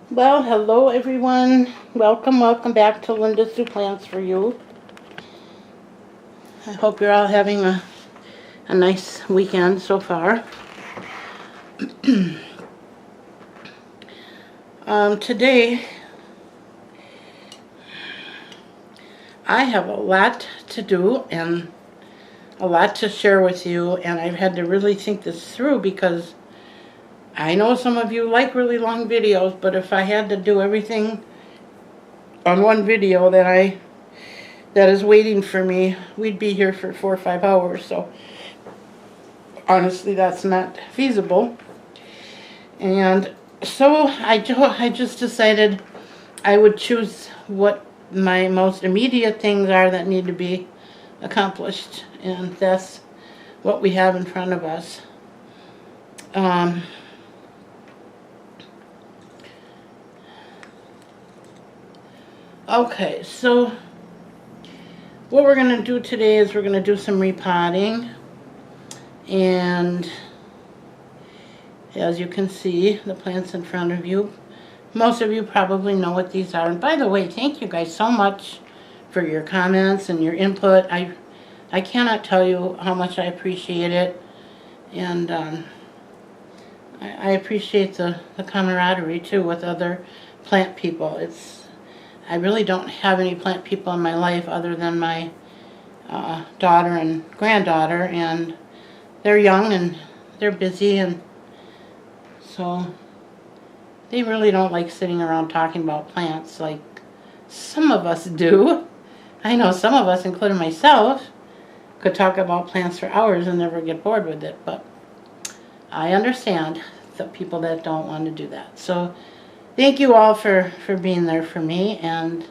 Well, hello everyone. Welcome back to Linda's Do Plants for You. I hope you're all having a nice weekend so far. Today, I have a lot to do and a lot to share with you, and I've had to really think this through because I know some of you like really long videos, but if I had to do everything on one video that is waiting for me, we'd be here for 4 or 5 hours. So honestly, that's not feasible. And so I just decided I would choose what my most immediate things are that need to be accomplished, and that's what we have in front of us. Okay, so what we're going to do today is we're going to do some repotting, and as you can see, the plants in front of you, most of you probably know what these are. And by the way, thank you guys so much for your comments and your input. I cannot tell you how much I appreciate it, and I appreciate the camaraderie too with other plant people. I really don't have any plant people in my life other than my daughter and granddaughter, and they're young and they're busy, and so they really don't like sitting around talking about plants like some of us do. I know some of us, including myself, could talk about plants for hours and never get bored with it, but I understand the people that don't want to do that. So thank you all for being there for me, and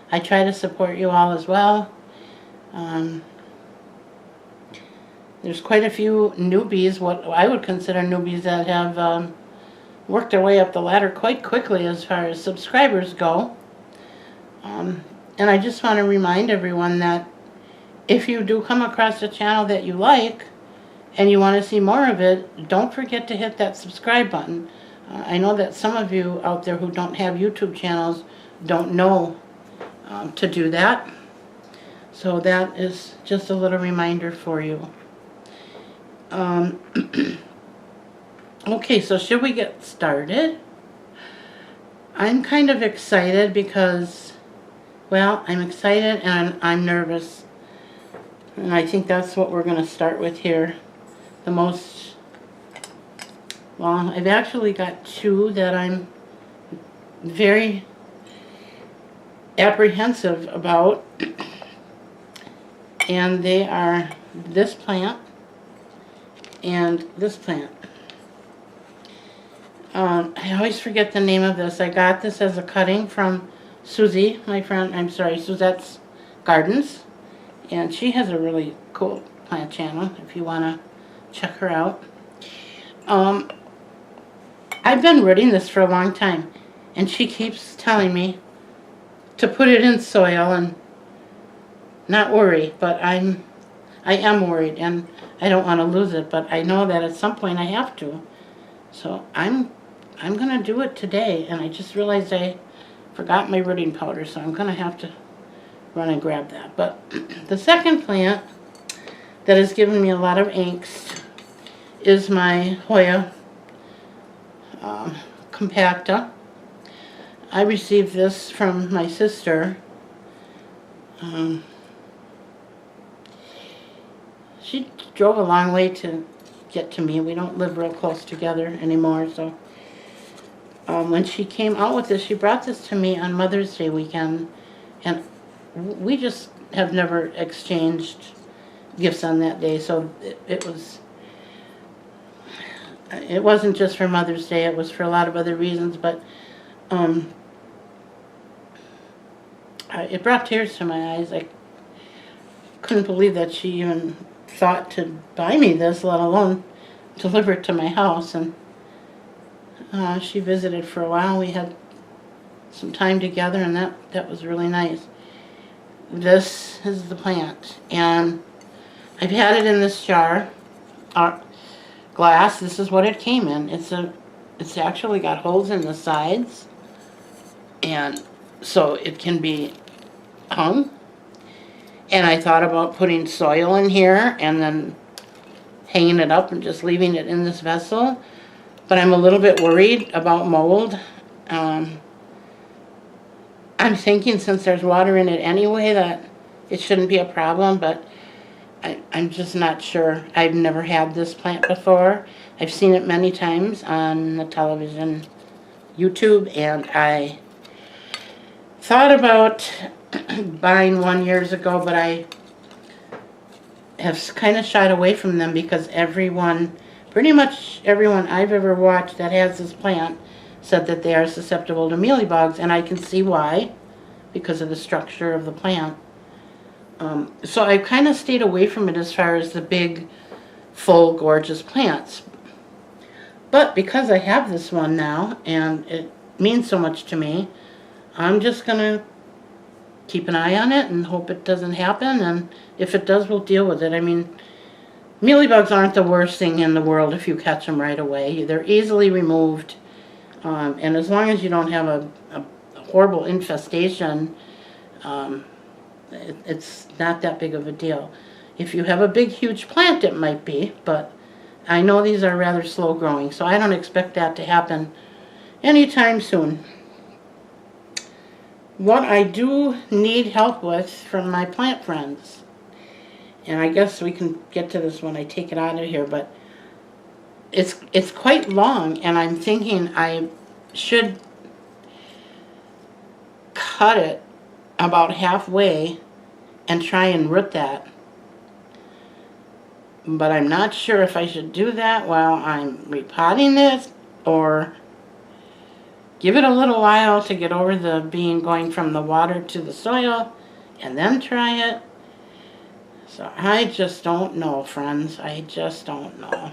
I try to support you all as well. There's quite a few newbies, what I would consider newbies, that have worked their way up the ladder quite quickly as far as subscribers go. And I just want to remind everyone that if you do come across a channel that you like and you want to see more of it, don't forget to hit that subscribe button. I know that some of you out there who don't have YouTube channels don't know to do that. So that is just a little reminder for you. Okay, so should we get started? I'm kind of excited because, well, I'm excited and I'm nervous. And I think that's what we're going to start with here. Well, I've actually got two that I'm very apprehensive about. And they are this plant and this plant. I always forget the name of this. I got this as a cutting from Susie, my friend, Suzette's Gardens. And she has a really cool plant channel if you want to check her out. I've been rooting this for a long time, and she keeps telling me to put it in soil and not worry, but I am worried, and I don't want to lose it, but I know that at some point I have to. So I'm going to do it today, and I just realized I forgot my rooting powder, so I'm going to have to run and grab that. But the second plant that has given me a lot of angst is my Hoya compacta. I received this from my sister. She drove a long way to get to me. We don't live real close together anymore, so when she came out with this, she brought this to me on Mother's Day weekend, and we just have never exchanged gifts on that day, so it wasn't just for Mother's Day, it was for a lot of other reasons, but it brought tears to my eyes. I couldn't believe that she even thought to buy me this, let alone deliver it to my house. And she visited for a while. We had some time together, and that was really nice. This is the plant, and I've had it in this jar, glass. This is what it came in. It's actually got holes in the sides, and so it can be hung. And I thought about putting soil in here and then hanging it up and just leaving it in this vessel. But I'm a little bit worried about mold. I'm thinking since there's water in it anyway that it shouldn't be a problem, but I'm just not sure. I've never had this plant before. I've seen it many times on the television, YouTube, and I thought about buying one years ago, but I have kind of shied away from them because pretty much everyone I've ever watched that has this plant said that they are susceptible to mealybugs, and I can see why, because of the structure of the plant. So I've kind of stayed away from it as far as the big, full, gorgeous plants. But because I have this one now, and it means so much to me, I'm just going to keep an eye on it and hope it doesn't happen, and if it does, we'll deal with it. I mean, mealybugs aren't the worst thing in the world if you catch them right away. They're easily removed, and as long as you don't have a horrible infestation, it's not that big of a deal. If you have a big, huge plant, it might be, but I know these are rather slow growing, so I don't expect that to happen anytime soon. What I do need help with from my plant friends, and I guess we can get to this when I take it out of here, but it's quite long, and I'm thinking I should cut it about halfway and try and root that. But I'm not sure if I should do that while I'm repotting this or give it a little while to get over the going from the water to the soil and then try it. So I just don't know, friends. I just don't know.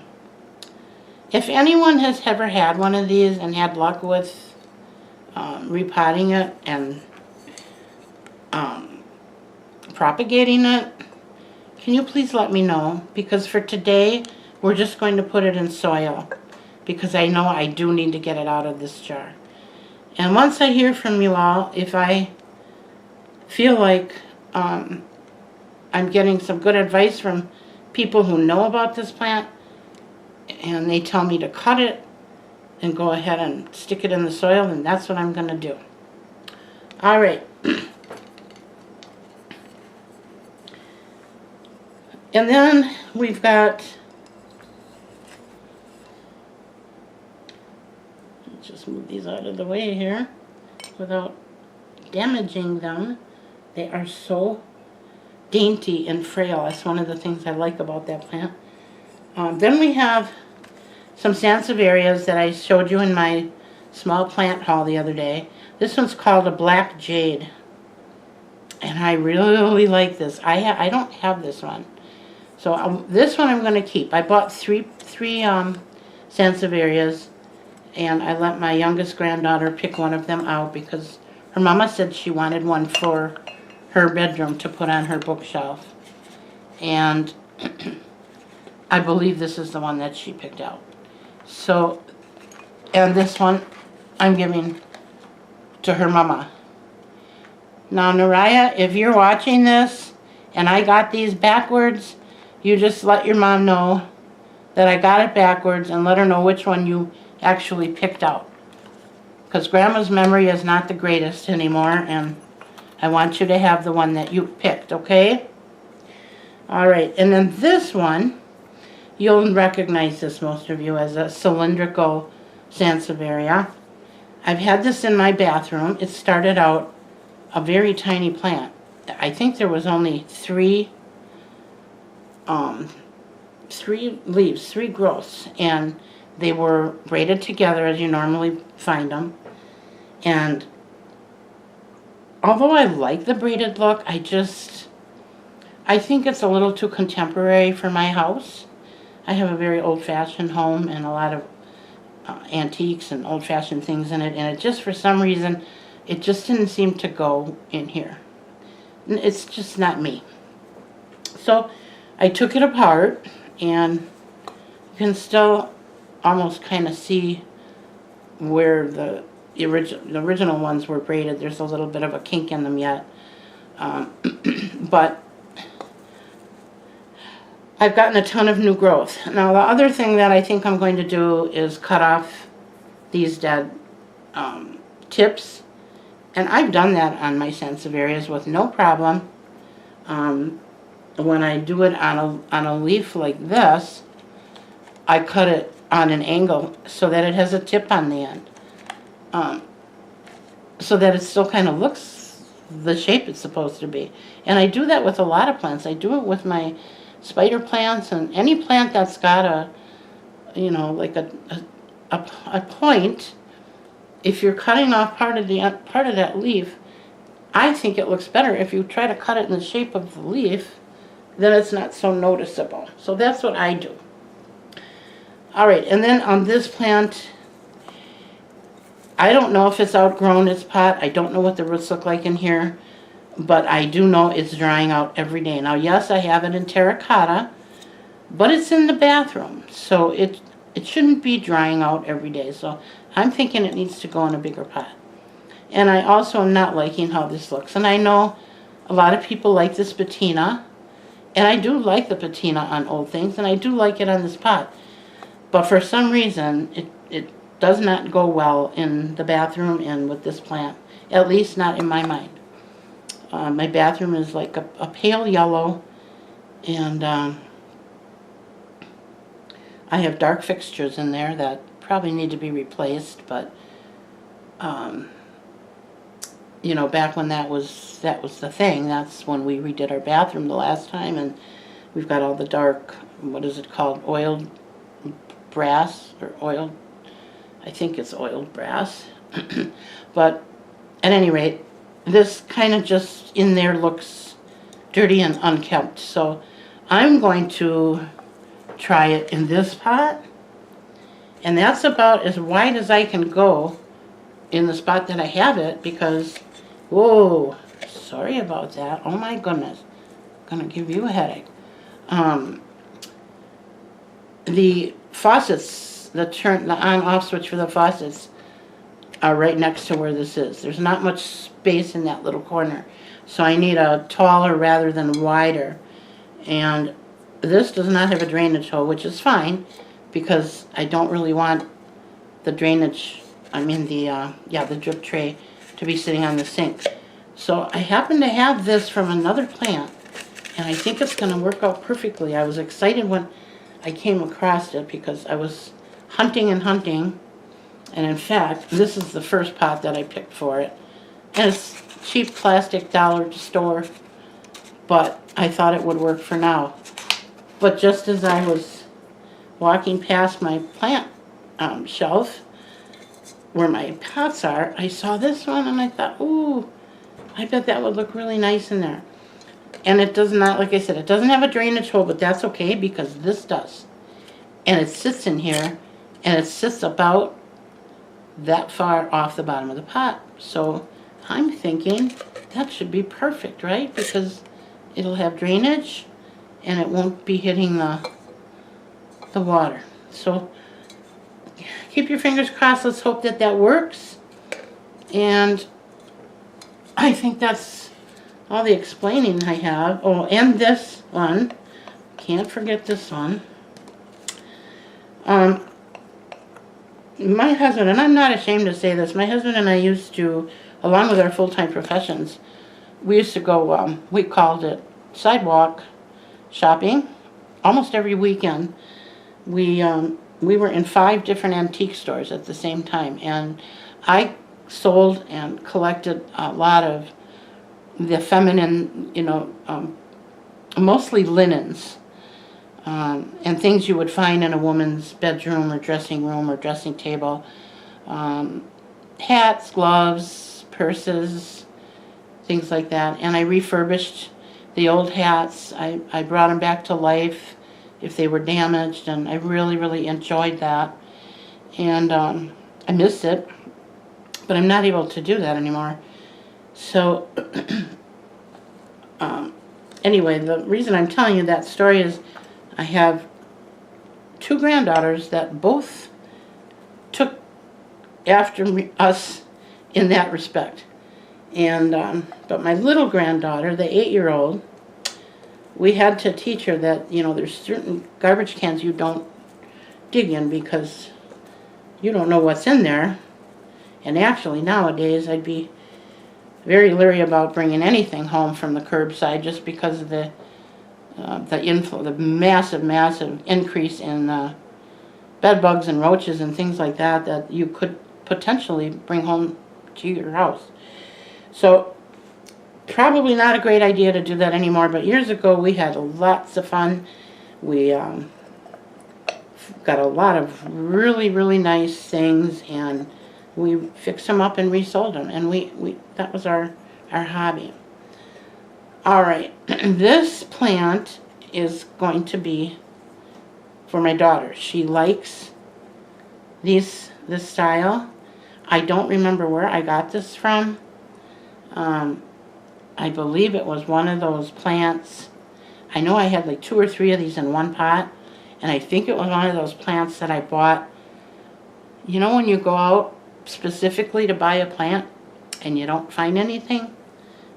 If anyone has ever had one of these and had luck with repotting it and propagating it, can you please let me know? Because for today, we're just going to put it in soil because I know I do need to get it out of this jar. And once I hear from you all, if I feel like I'm getting some good advice from people who know about this plant and they tell me to cut it and go ahead and stick it in the soil, then that's what I'm going to do. All right. And then we've got, let's just move these out of the way here without damaging them. They are so dainty and frail. That's one of the things I like about that plant. Then we have some sansevierias that I showed you in my small plant haul the other day. This one's called a black jade, and I really like this. I don't have this one. So this one I'm going to keep. I bought three sansevierias, and I let my youngest granddaughter pick one of them out because her mama said she wanted one for her bedroom to put on her bookshelf. And I believe this is the one that she picked out. So, and this one I'm giving to her mama. Now, Naraya, if you're watching this and I got these backwards, you just let your mom know that I got it backwards and let her know which one you actually picked out. Because Grandma's memory is not the greatest anymore, and I want you to have the one that you picked, okay? All right, and then this one, you'll recognize this, most of you, as a cylindrical sansevieria. I've had this in my bathroom. It started out a very tiny plant. I think there was only three leaves, three growths, and they were braided together as you normally find them. And although I like the braided look, I think it's a little too contemporary for my house. I have a very old-fashioned home and a lot of antiques and old-fashioned things in it, and it just, for some reason, it just didn't seem to go in here. It's just not me. So I took it apart, and you can still almost kind of see where the original ones were braided. There's a little bit of a kink in them yet. But I've gotten a ton of new growth. Now the other thing that I think I'm going to do is cut off these dead tips. And I've done that on my Sansevierias with no problem. When I do it on a leaf like this, I cut it on an angle so that it has a tip on the end. So that it still kind of looks the shape it's supposed to be. And I do that with a lot of plants. I do it with my spider plants and any plant that's got a, you know, like a point. If you're cutting off part of that leaf, I think it looks better if you try to cut it in the shape of the leaf, then it's not so noticeable. So that's what I do. All right, and then on this plant, I don't know if it's outgrown its pot. I don't know what the roots look like in here, but I do know it's drying out every day. Now, yes, I have it in terracotta, but it's in the bathroom, so it shouldn't be drying out every day. So I'm thinking it needs to go in a bigger pot. And I also am not liking how this looks. And I know a lot of people like this patina, and I do like the patina on old things, and I do like it on this pot. But for some reason, it does not go well in the bathroom and with this plant, at least not in my mind. My bathroom is like a pale yellow, and I have dark fixtures in there that probably need to be replaced, but you know, back when that was the thing, that's when we redid our bathroom the last time, and we've got all the dark, what is it called, oiled brass, or oiled, I think it's oiled brass. But at any rate, this kind of just in there looks dirty and unkempt. So I'm going to try it in this pot. And that's about as wide as I can go in the spot that I have it, because, whoa, sorry about that. Oh my goodness. Gonna give you a headache. The faucets, the on-off switch for the faucets are right next to where this is. There's not much space in that little corner. So I need a taller rather than wider. And this does not have a drainage hole, which is fine, because I don't really want the drainage, the drip tray to be sitting on the sink. So I happen to have this from another plant, and I think it's going to work out perfectly. I was excited when I came across it because I was hunting and hunting, and in fact, this is the first pot that I picked for it. And it's cheap plastic dollar store, but I thought it would work for now. But just as I was walking past my plant shelf, where my pots are, I saw this one and I thought, ooh, I bet that would look really nice in there. And it does not, like I said, it doesn't have a drainage hole, but that's okay because this does. And it sits in here, and it sits about that far off the bottom of the pot. So I'm thinking that should be perfect, right? Because it'll have drainage and it won't be hitting the water. So keep your fingers crossed. Let's hope that that works. And I think that's all the explaining I have. Oh, and this one. Can't forget this one. My husband, and I'm not ashamed to say this, my husband and I used to, along with our full-time professions, we used to go, we called it sidewalk shopping almost every weekend. We were in 5 different antique stores at the same time, and I sold and collected a lot of the feminine, mostly linens, and things you would find in a woman's bedroom or dressing room or dressing table. Hats, gloves, purses, things like that. And I refurbished the old hats. I brought them back to life if they were damaged, and I really, really enjoyed that. And I missed it, but I'm not able to do that anymore. So anyway, the reason I'm telling you that story is I have 2 granddaughters that both took after us in that respect. And but my little granddaughter, the 8-year-old, we had to teach her that, you know, there's certain garbage cans you don't dig in because you don't know what's in there. And actually nowadays I'd be very leery about bringing anything home from the curbside just because of the massive increase in bed bugs and roaches and things like that that you could potentially bring home to your house. So probably not a great idea to do that anymore, but years ago we had lots of fun. We got a lot of really, really nice things, and we fixed them up and resold them, and we that was our hobby. All right, this plant is going to be for my daughter. She likes this style. I don't remember where I got this from. I believe it was one of those plants. I know I had like 2 or 3 of these in one pot, and I think it was one of those plants that I bought. You know when you go out specifically to buy a plant and you don't find anything,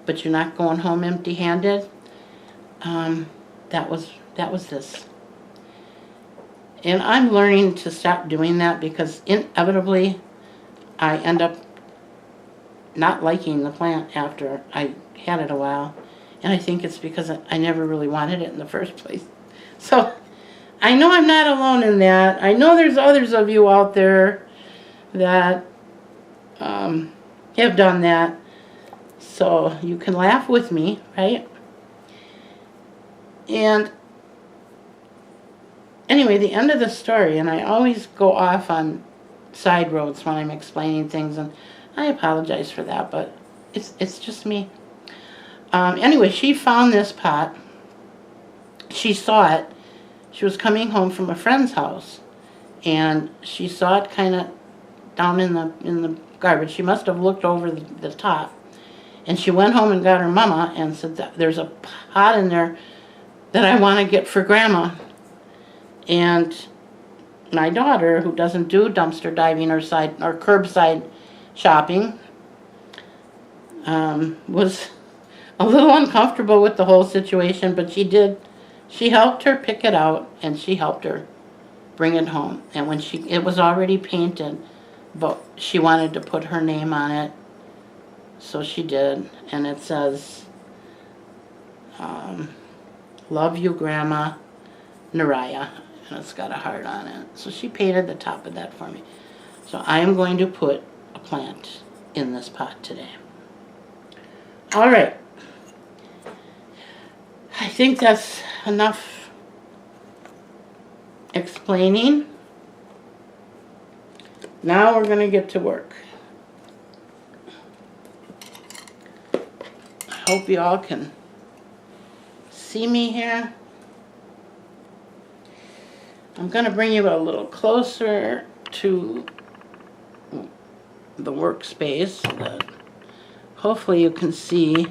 but you're not going home empty-handed? That was this. And I'm learning to stop doing that because inevitably I end up not liking the plant after I had it a while. And I think it's because I never really wanted it in the first place. So I know I'm not alone in that. I know there's others of you out there that have done that. So you can laugh with me, right? And anyway, the end of the story, and I always go off on side roads when I'm explaining things, and I apologize for that, but it's just me. Anyway, she found this pot. She saw it. She was coming home from a friend's house, and she saw it kind of down in the garbage. She must have looked over the top, and she went home and got her mama and said, there's a pot in there that I want to get for Grandma. And my daughter, who doesn't do dumpster diving or curbside shopping, was a little uncomfortable with the whole situation, but she helped her pick it out, and she helped her bring it home. And when it was already painted, but she wanted to put her name on it, so she did. And it says, love you, Grandma, Naraya. And it's got a heart on it. So she painted the top of that for me. So I am going to put a plant in this pot today. All right. I think that's enough explaining. Now we're going to get to work. I hope you all can see me here. I'm going to bring you a little closer to the workspace so that hopefully you can see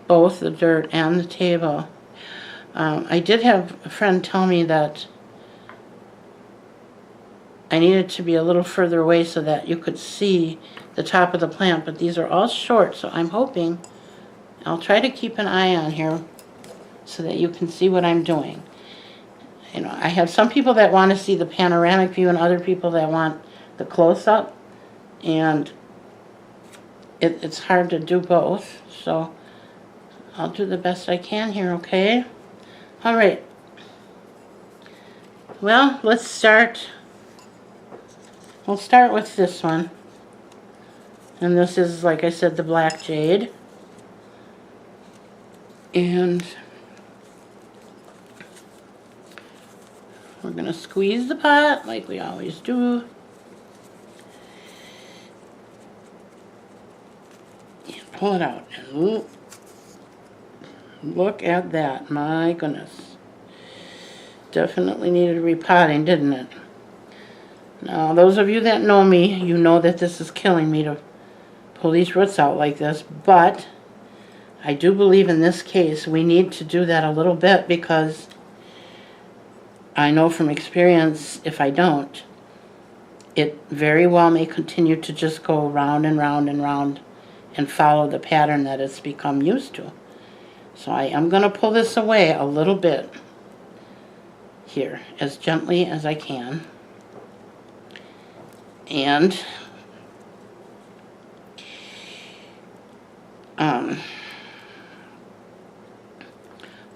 both the dirt and the table. I did have a friend tell me that I needed to be a little further away so that you could see the top of the plant, but these are all short, so I'm hoping I'll try to keep an eye on here so that you can see what I'm doing. You know, I have some people that want to see the panoramic view and other people that want the close-up, and it's hard to do both, so I'll do the best I can here, okay? All right. Well, let's start. We'll start with this one. And this is, like I said, the black jade. And we're going to squeeze the pot like we always do. And pull it out. And look at that. My goodness. Definitely needed repotting, didn't it? Now, those of you that know me, you know that this is killing me to pull these roots out like this, but I do believe in this case we need to do that a little bit because I know from experience if I don't, it very well may continue to just go round and round and round and follow the pattern that it's become used to. So I am going to pull this away a little bit here, as gently as I can. And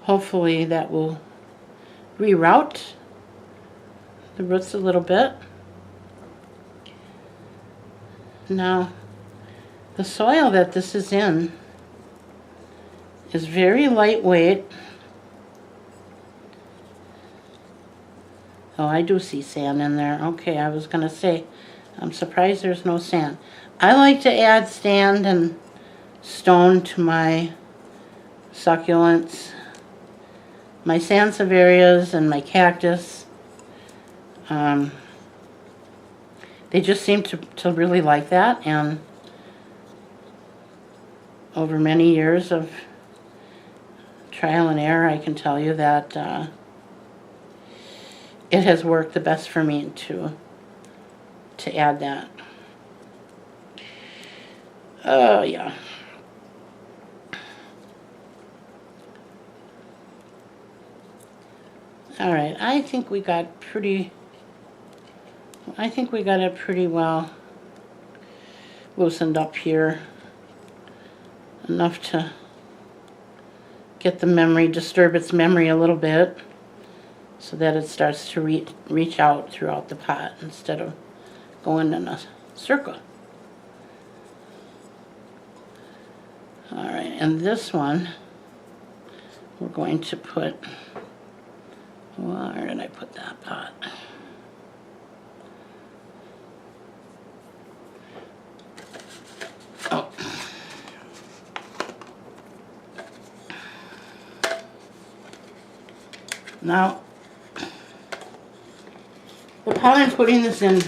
hopefully that will reroute the roots a little bit. Now, the soil that this is in is very lightweight. Oh, I do see sand in there. Okay, I was going to say, I'm surprised there's no sand. I like to add sand and stone to my succulents, my sansevierias and my cactus. They just seem to really like that, and over many years of trial and error, I can tell you that it has worked the best for me to add that. Oh, yeah. All right, I think we got it pretty well loosened up here. Enough to get the memory, disturb its memory a little bit, so that it starts to reach out throughout the pot instead of going in a circle. All right, and this one we're going to put, where did I put that pot? Oh. Now, the pot I'm putting this in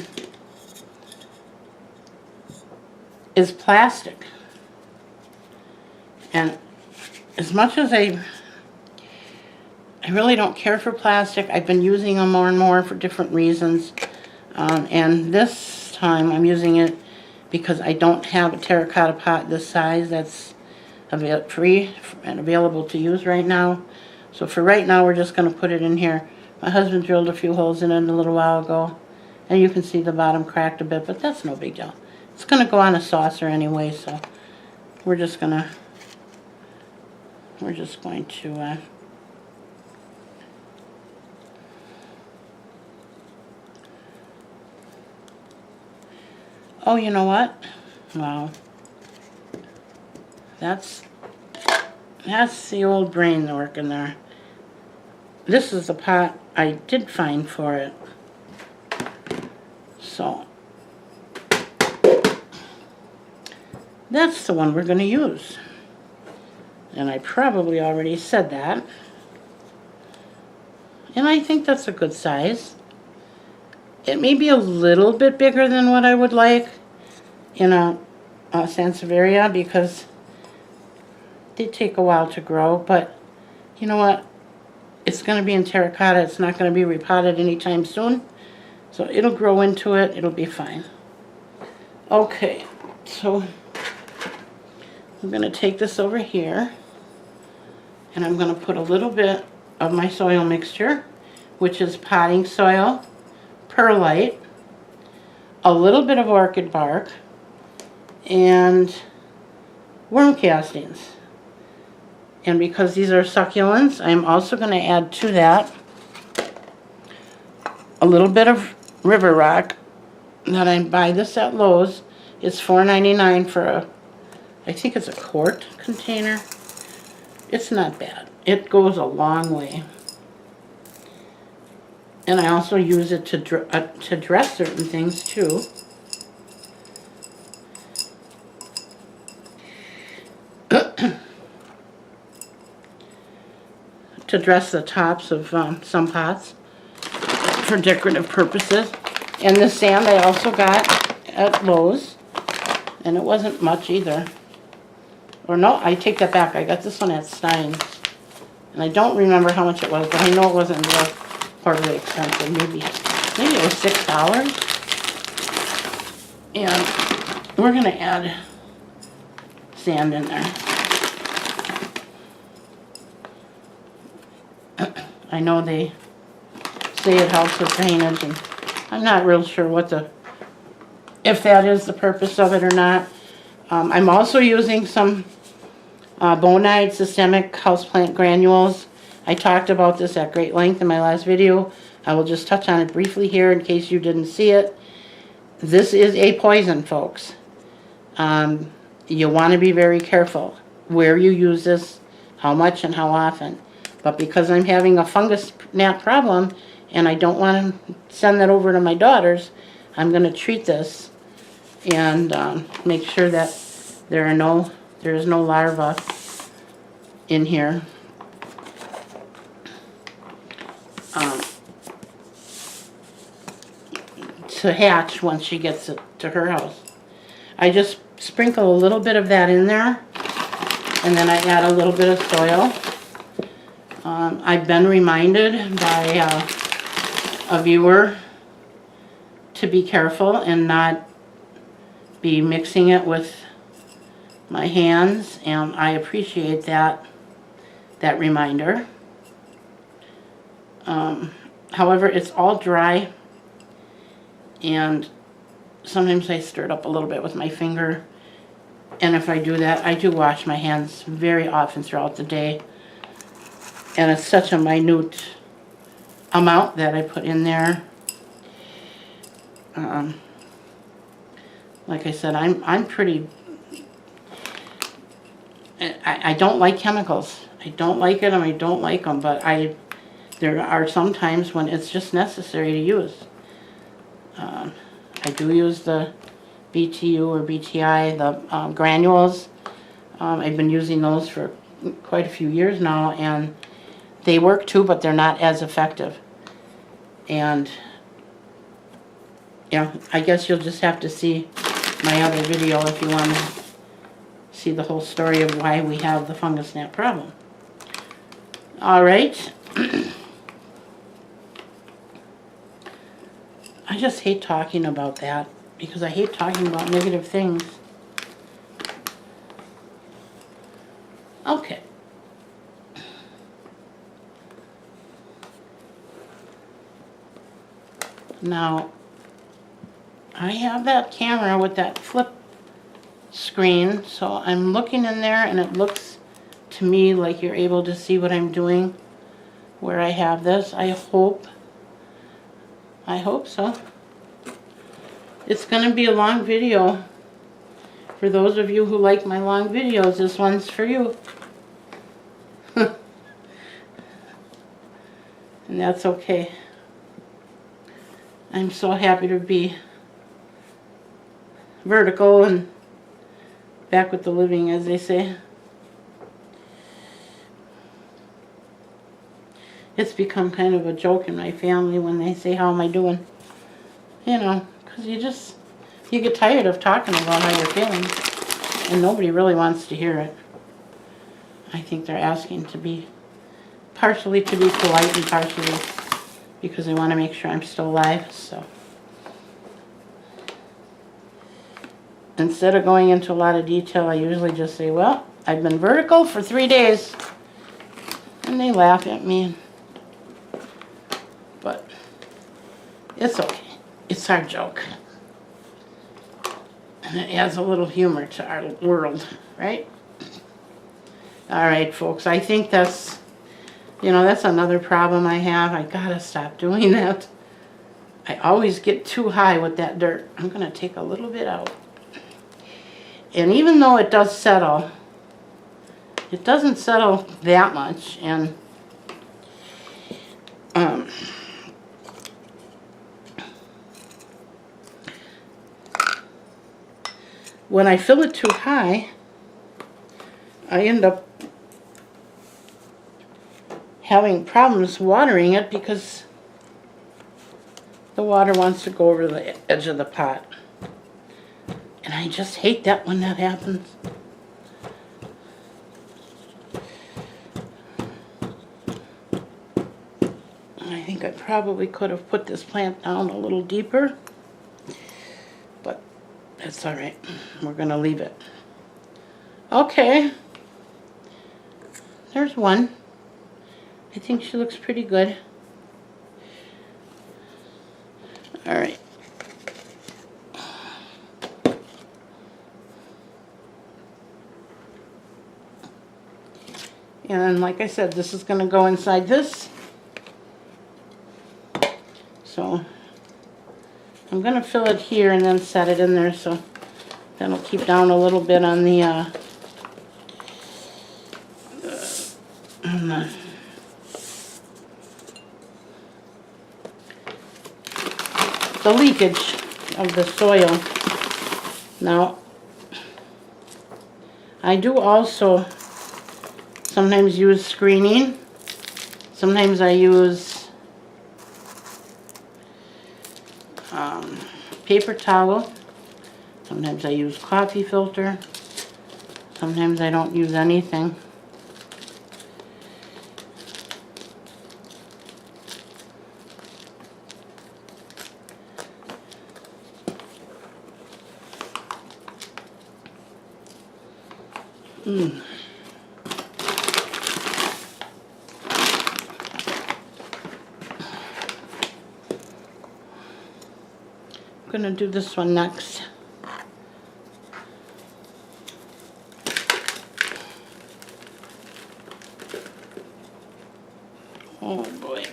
is plastic. And as much as I really don't care for plastic, I've been using them more and more for different reasons. And this time I'm using it because I don't have a terracotta pot this size that's free and available to use right now. So for right now, we're just going to put it in here. My husband drilled a few holes in it a little while ago, and you can see the bottom cracked a bit, but that's no big deal. It's going to go on a saucer anyway, so we're just going to oh, you know what? Wow. That's the old brain working there. This is the pot I did find for it. So that's the one we're going to use. And I probably already said that. And I think that's a good size. It may be a little bit bigger than what I would like in a sansevieria because they take a while to grow, but you know what? It's going to be in terracotta. It's not going to be repotted anytime soon. So it'll grow into it. It'll be fine. Okay, so I'm going to take this over here, and I'm going to put a little bit of my soil mixture, which is potting soil, perlite, a little bit of orchid bark, and worm castings. And because these are succulents, I'm also going to add to that a little bit of river rock that I buy this at Lowe's. It's $4.99 for I think it's a quart container. It's not bad. It goes a long way. And I also use it to dress certain things too. To dress the tops of some pots for decorative purposes. And the sand I also got at Lowe's, and it wasn't much either. Or no, I take that back. I got this one at Stein's, and I don't remember how much it was, but I know it wasn't real horribly expensive. Maybe it was $6. And we're going to add sand in there. I know they say it helps with drainage, and I'm not real sure if that is the purpose of it or not. I'm also using some Bonide Systemic Houseplant Granules. I talked about this at great length in my last video. I will just touch on it briefly here in case you didn't see it. This is a poison, folks. You want to be very careful where you use this, how much and how often. But because I'm having a fungus gnat problem and I don't want to send that over to my daughters, I'm going to treat this and make sure that there is no larvae in here. To hatch once she gets it to her house. I just sprinkle a little bit of that in there, and then I add a little bit of soil. I've been reminded by a viewer to be careful and not be mixing it with my hands, and I appreciate that reminder. However, it's all dry, and sometimes I stir it up a little bit with my finger, and if I do that, I do wash my hands very often throughout the day. And it's such a minute amount that I put in there. Like I said, I'm pretty... I don't like chemicals. I don't like it, and I don't like them, but there are some times when it's just necessary to use. I do use the BTU or BTI, the granules. I've been using those for quite a few years now, and they work too, but they're not as effective. And yeah, I guess you'll just have to see my other video if you want to see the whole story of why we have the fungus gnat problem. All right. I just hate talking about that because I hate talking about negative things. Okay. Now, I have that camera with that flip screen, so I'm looking in there and it looks to me like you're able to see what I'm doing where I have this. I hope so. It's going to be a long video. For those of you who like my long videos, this one's for you. And that's okay. I'm so happy to be vertical and back with the living, as they say. It's become kind of a joke in my family when they say, how am I doing? You know, because you get tired of talking about how you're feeling, and nobody really wants to hear it. I think they're asking to be, partially to be polite and partially because they want to make sure I'm still alive, so. Instead of going into a lot of detail, I usually just say, well, I've been vertical for 3 days. And they laugh at me. But it's okay. It's our joke. And it adds a little humor to our world, right? All right, folks, I think that's another problem I have. I gotta stop doing that. I always get too high with that dirt. I'm gonna take a little bit out. And even though it does settle, it doesn't settle that much. And when I fill it too high, I end up having problems watering it because the water wants to go over the edge of the pot. And I just hate that when that happens. I think I probably could have put this plant down a little deeper, but That's all right. We're gonna leave it. Okay. There's one. I think she looks pretty good. All right. And like I said, this is gonna go inside this. So I'm going to fill it here and then set it in there, so that'll keep down a little bit on the leakage of the soil. Now, I do also sometimes use screening. Sometimes I use paper towel. Sometimes I use coffee filter. Sometimes I don't use anything. I'm going to do this one next. Oh boy.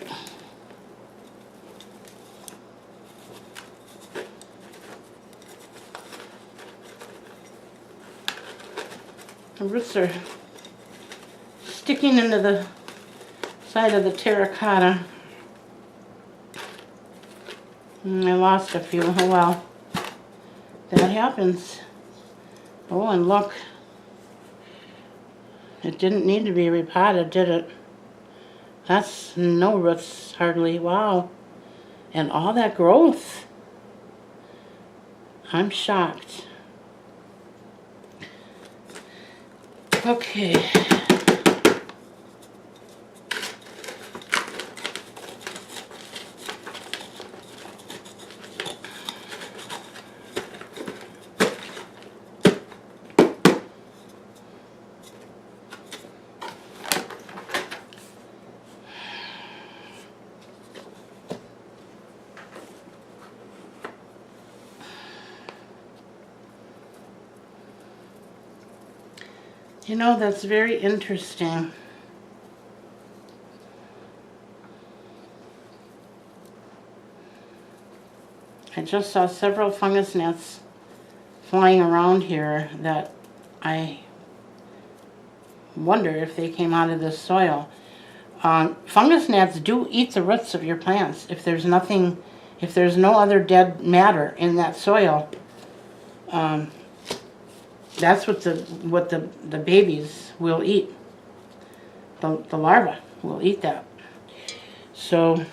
The roots are sticking into the side of the terracotta. I lost a few. Oh well. That happens. Oh, and look. It didn't need to be repotted, did it? That's no roots, hardly. Wow. And all that growth. I'm shocked. Okay. You know, that's very interesting. I just saw several fungus gnats flying around here that I wonder if they came out of this soil. Fungus gnats do eat the roots of your plants. If there's nothing, if there's no other dead matter in that soil, that's what the babies will eat. The larvae will eat that. So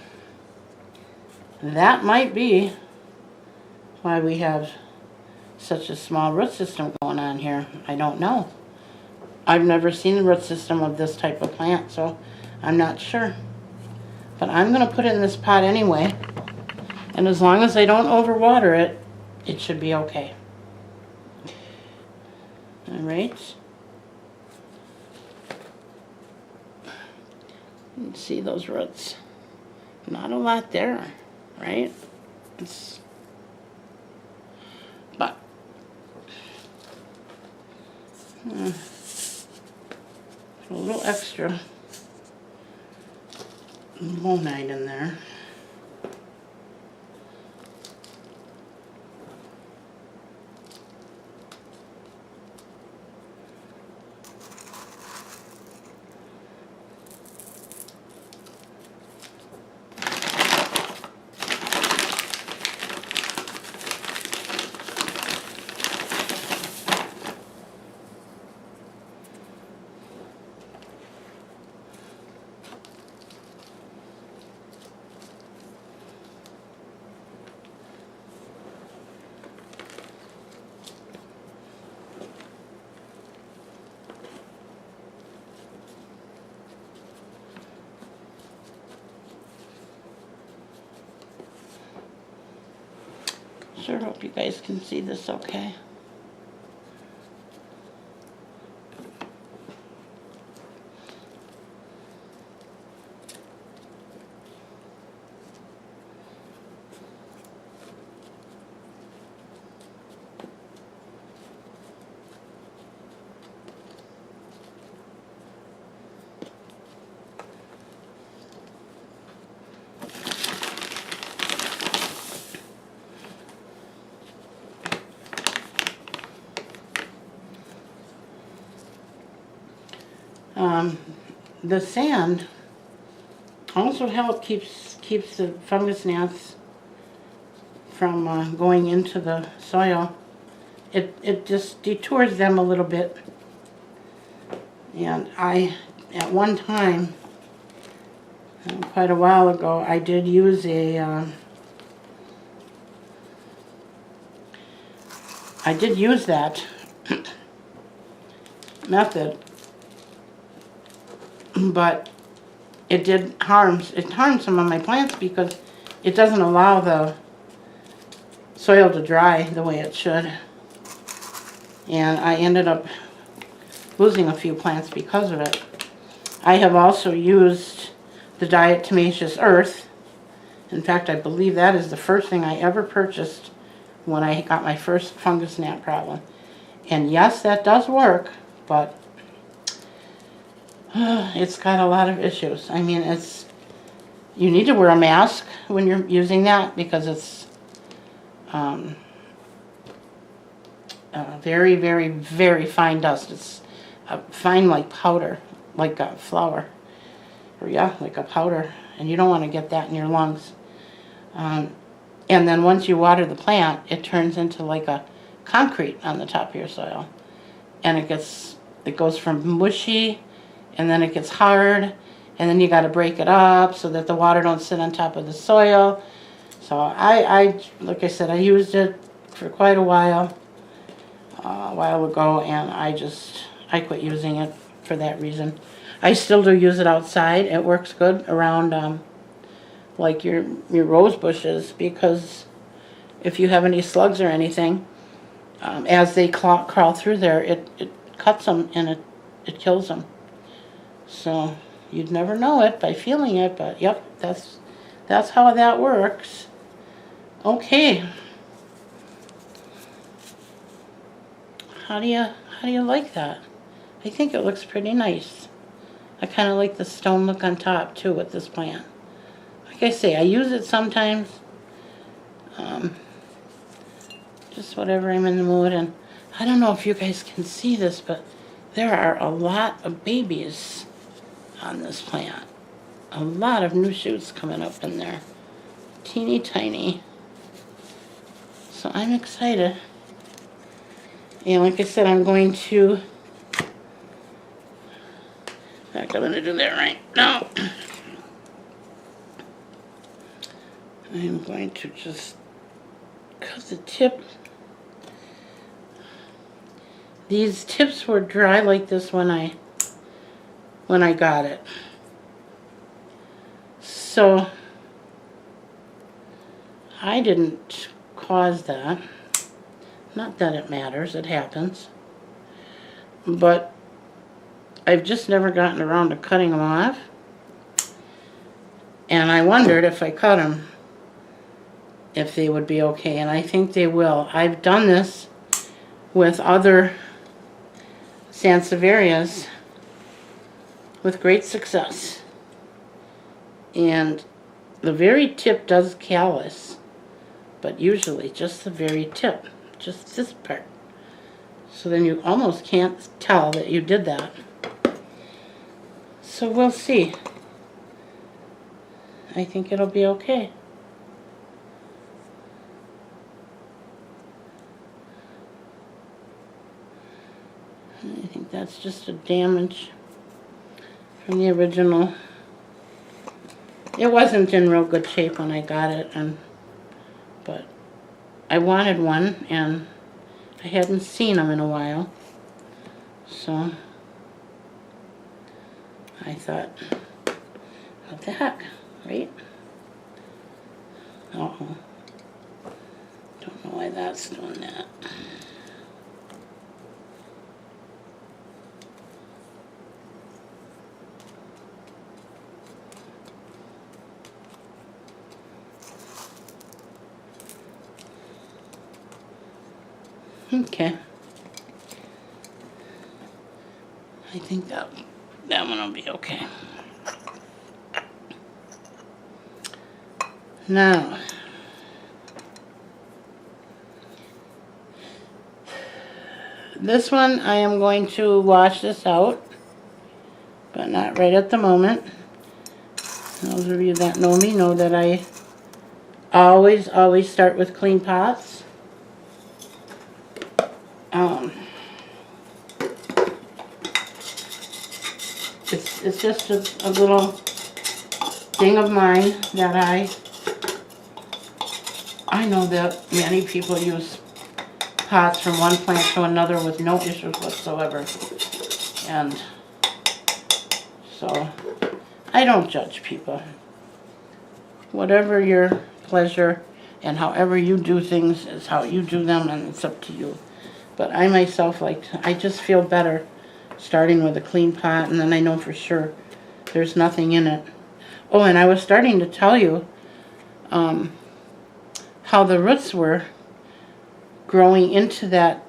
that might be why we have such a small root system going on here. I don't know. I've never seen a root system of this type of plant, so I'm not sure. But I'm going to put it in this pot anyway. And as long as I don't overwater it, it should be okay. All right. You can see those roots. Not a lot there, right? But a little extra monite in there. closer. Hope you guys can see this okay. The sand also keeps the fungus gnats from going into the soil. It just detours them a little bit. And at one time, quite a while ago, I did use that method, but it harmed some of my plants because it doesn't allow the soil to dry the way it should. And I ended up losing a few plants because of it. I have also used the Diatomaceous Earth. In fact, I believe that is the first thing I ever purchased when I got my first fungus gnat problem. And yes, that does work, but it's got a lot of issues. I mean, you need to wear a mask when you're using that because it's very, very, very fine dust. It's fine like powder, like a flour. Or yeah, like a powder. And you don't want to get that in your lungs. And then once you water the plant, it turns into like a concrete on the top of your soil. And it goes from mushy, and then it gets hard, and then you got to break it up so that the water don't sit on top of the soil. So like I said, I used it for quite a while ago, and I quit using it for that reason. I still do use it outside. It works good around like your rose bushes, because if you have any slugs or anything, as they crawl through there, it cuts them and it kills them. So you'd never know it by feeling it, but yep, that's how that works. Okay. How do you like that? I think it looks pretty nice. I kind of like the stone look on top too with this plant. Like I say, I use it sometimes. Just whatever I'm in the mood. And I don't know if you guys can see this, but there are a lot of babies on this plant. A lot of new shoots coming up in there. Teeny tiny. So I'm excited. And like I said, I'm going to... In fact, I'm going to do that right now. I'm going to just cut the tip. These tips were dry like this when I got it. So I didn't cause that. Not that it matters, it happens. But I've just never gotten around to cutting them off. And I wondered if I cut them, if they would be okay, and I think they will. I've done this with other Sansevierias with great success. And the very tip does callus, but usually just the very tip, just this part. So then you almost can't tell that you did that. So we'll see. I think it'll be okay. I think that's just a damage from the original. It wasn't in real good shape when I got it, but I wanted one, and I hadn't seen them in a while. So I thought, what the heck, right? Uh-oh. Don't know why that's doing that. Okay. I think that one will be okay. Now, this one I am going to wash this out, but not right at the moment. Those of you that know me know that I always start with clean pots. It's just a little thing of mine that I know that many people use pots from one plant to another with no issues whatsoever. And so I don't judge people. Whatever your pleasure and however you do things is how you do them, and it's up to you. But I myself I just feel better starting with a clean pot, and then I know for sure there's nothing in it. Oh, and I was starting to tell you how the roots were growing into that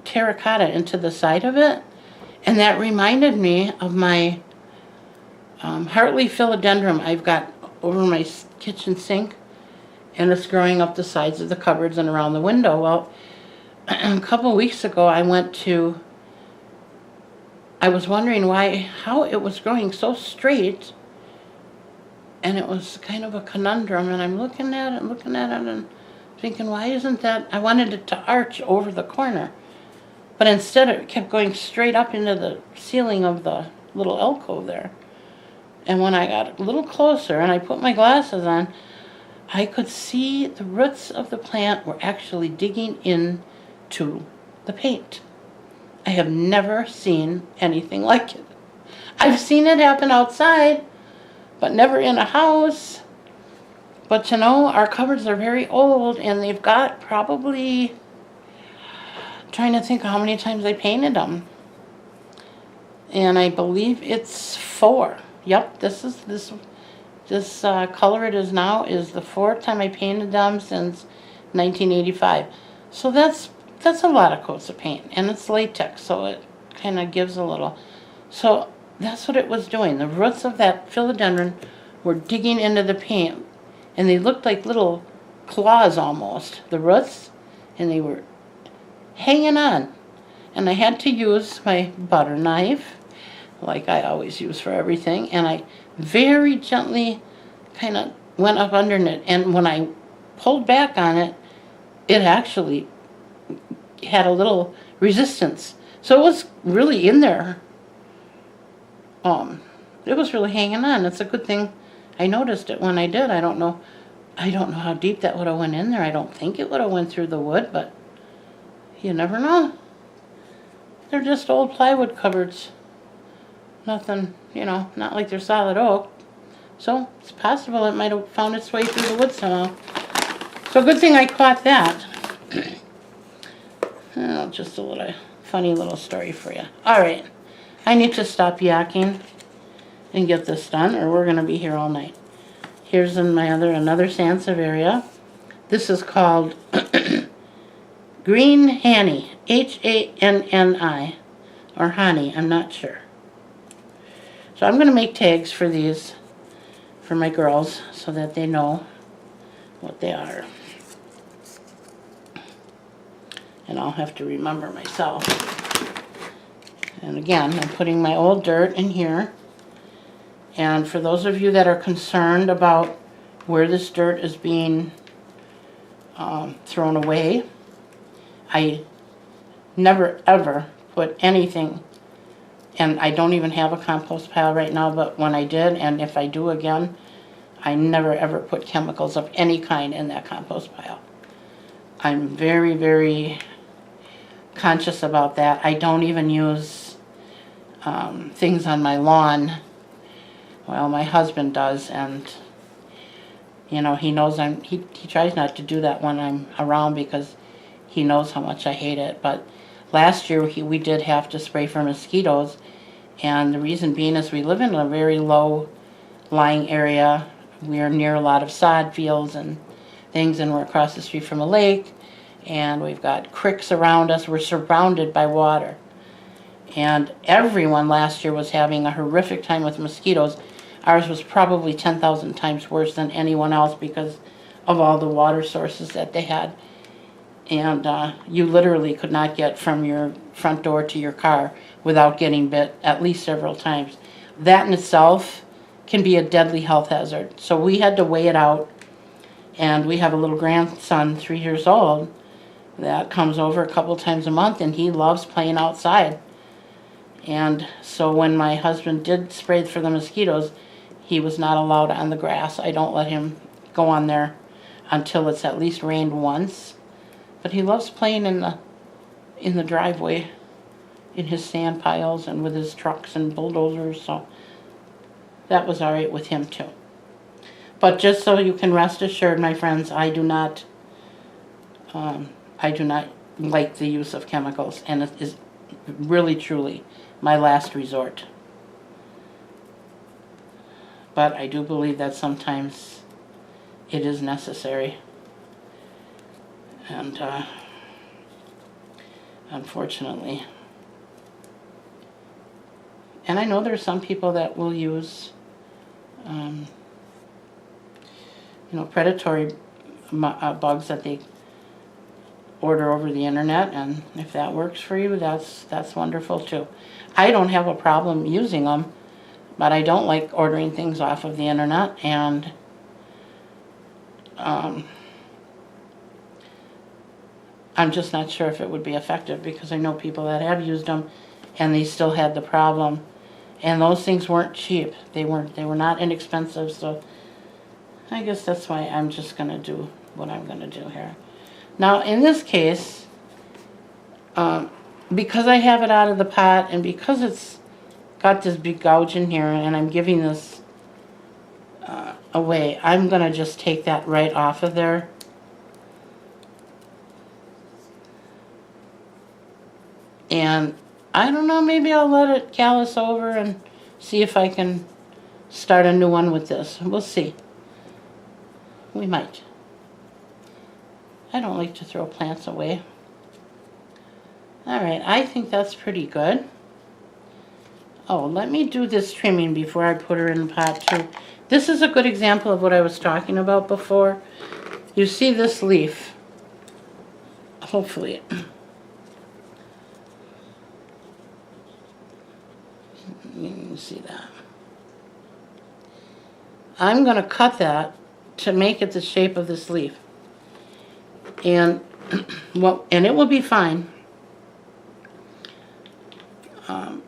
terracotta, into the side of it, and that reminded me of my Hartley philodendron I've got over my kitchen sink, and it's growing up the sides of the cupboards and around the window. Well, a couple weeks ago I was wondering how it was growing so straight, and it was kind of a conundrum, and I'm looking at it and thinking, why isn't that, I wanted it to arch over the corner, but instead it kept going straight up into the ceiling of the little alcove there. And when I got a little closer and I put my glasses on, I could see the roots of the plant were actually digging into the paint. I have never seen anything like it. I've seen it happen outside, but never in a house. But you know, our cupboards are very old, and they've got probably, trying to think how many times I painted them. And I believe it's 4. Yep, this color it is now is the 4th time I painted them since 1985. So that's a lot of coats of paint, and it's latex, so it kind of gives a little. So that's what it was doing. The roots of that philodendron were digging into the paint, and they looked like little claws almost, the roots, and they were hanging on. And I had to use my butter knife, like I always use for everything, and I very gently kind of went up underneath it, and when I pulled back on it, it actually had a little resistance. So it was really in there. It was really hanging on. It's a good thing I noticed it when I did. I don't know how deep that would have went in there. I don't think it would have went through the wood, but you never know. They're just old plywood cupboards. Nothing, not like they're solid oak. So it's possible it might have found its way through the wood somehow. So good thing I caught that. Oh, just a little funny little story for you. All right, I need to stop yakking and get this done, or we're going to be here all night. Here's another Sansevieria. This is called Green Hanny, Hanni, or honey, I'm not sure. So I'm going to make tags for these for my girls so that they know what they are. And I'll have to remember myself. And again, I'm putting my old dirt in here. And for those of you that are concerned about where this dirt is being thrown away, I never ever put anything, and I don't even have a compost pile right now, but when I did, and if I do again, I never ever put chemicals of any kind in that compost pile. I'm very, very conscious about that. I don't even use things on my lawn. Well, my husband does, and You know, he knows he tries not to do that when I'm around because he knows how much I hate it. But last year we did have to spray for mosquitoes, and the reason being is we live in a very low lying area. We are near a lot of sod fields and things, and we're across the street from a lake, and we've got creeks around us. We're surrounded by water. And everyone last year was having a horrific time with mosquitoes. Ours was probably 10,000 times worse than anyone else because of all the water sources that they had. And you literally could not get from your front door to your car without getting bit at least several times. That in itself can be a deadly health hazard. So we had to weigh it out, and we have a little grandson, 3 years old, that comes over a couple times a month, and he loves playing outside. And so when my husband did spray for the mosquitoes, he was not allowed on the grass. I don't let him go on there until it's at least rained once. But he loves playing in the driveway, in his sand piles and with his trucks and bulldozers, so that was all right with him too. But just so you can rest assured, my friends, I do not like the use of chemicals, and it is really truly my last resort. But I do believe that sometimes it is necessary. And unfortunately. And I know there's some people that will use, predatory bugs that they order over the internet, and if that works for you, that's wonderful too. I don't have a problem using them, but I don't like ordering things off of the internet, and I'm just not sure if it would be effective because I know people that have used them and they still had the problem. And those things weren't cheap. They were not inexpensive, so I guess that's why I'm just going to do what I'm going to do here. Now, in this case, because I have it out of the pot and because it's got this big gouge in here and I'm giving this away, I'm going to just take that right off of there. And I don't know, maybe I'll let it callus over and see if I can start a new one with this. We'll see. We might. I don't like to throw plants away. Alright, I think that's pretty good. Oh, let me do this trimming before I put her in the pot too. This is a good example of what I was talking about before. You see this leaf. Hopefully. You can see that. I'm going to cut that to make it the shape of this leaf. And and it will be fine. And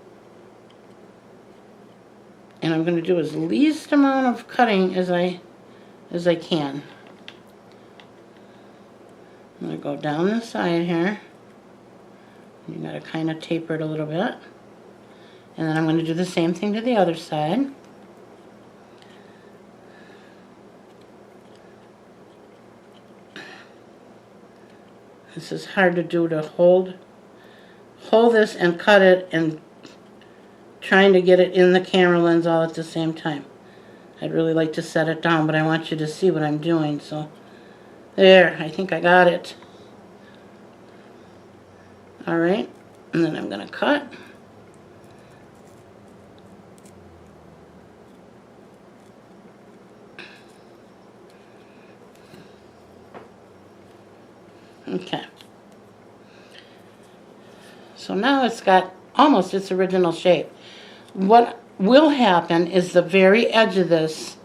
I'm going to do as least amount of cutting as I can. I'm going to go down the side here. You got to kind of taper it a little bit. And then I'm going to do the same thing to the other side. This is hard to do, to hold this and cut it and trying to get it in the camera lens all at the same time. I'd really like to set it down, but I want you to see what I'm doing. So there, I think I got it. All right, and then I'm going to cut. Okay. So now it's got almost its original shape. What will happen is the very edge of this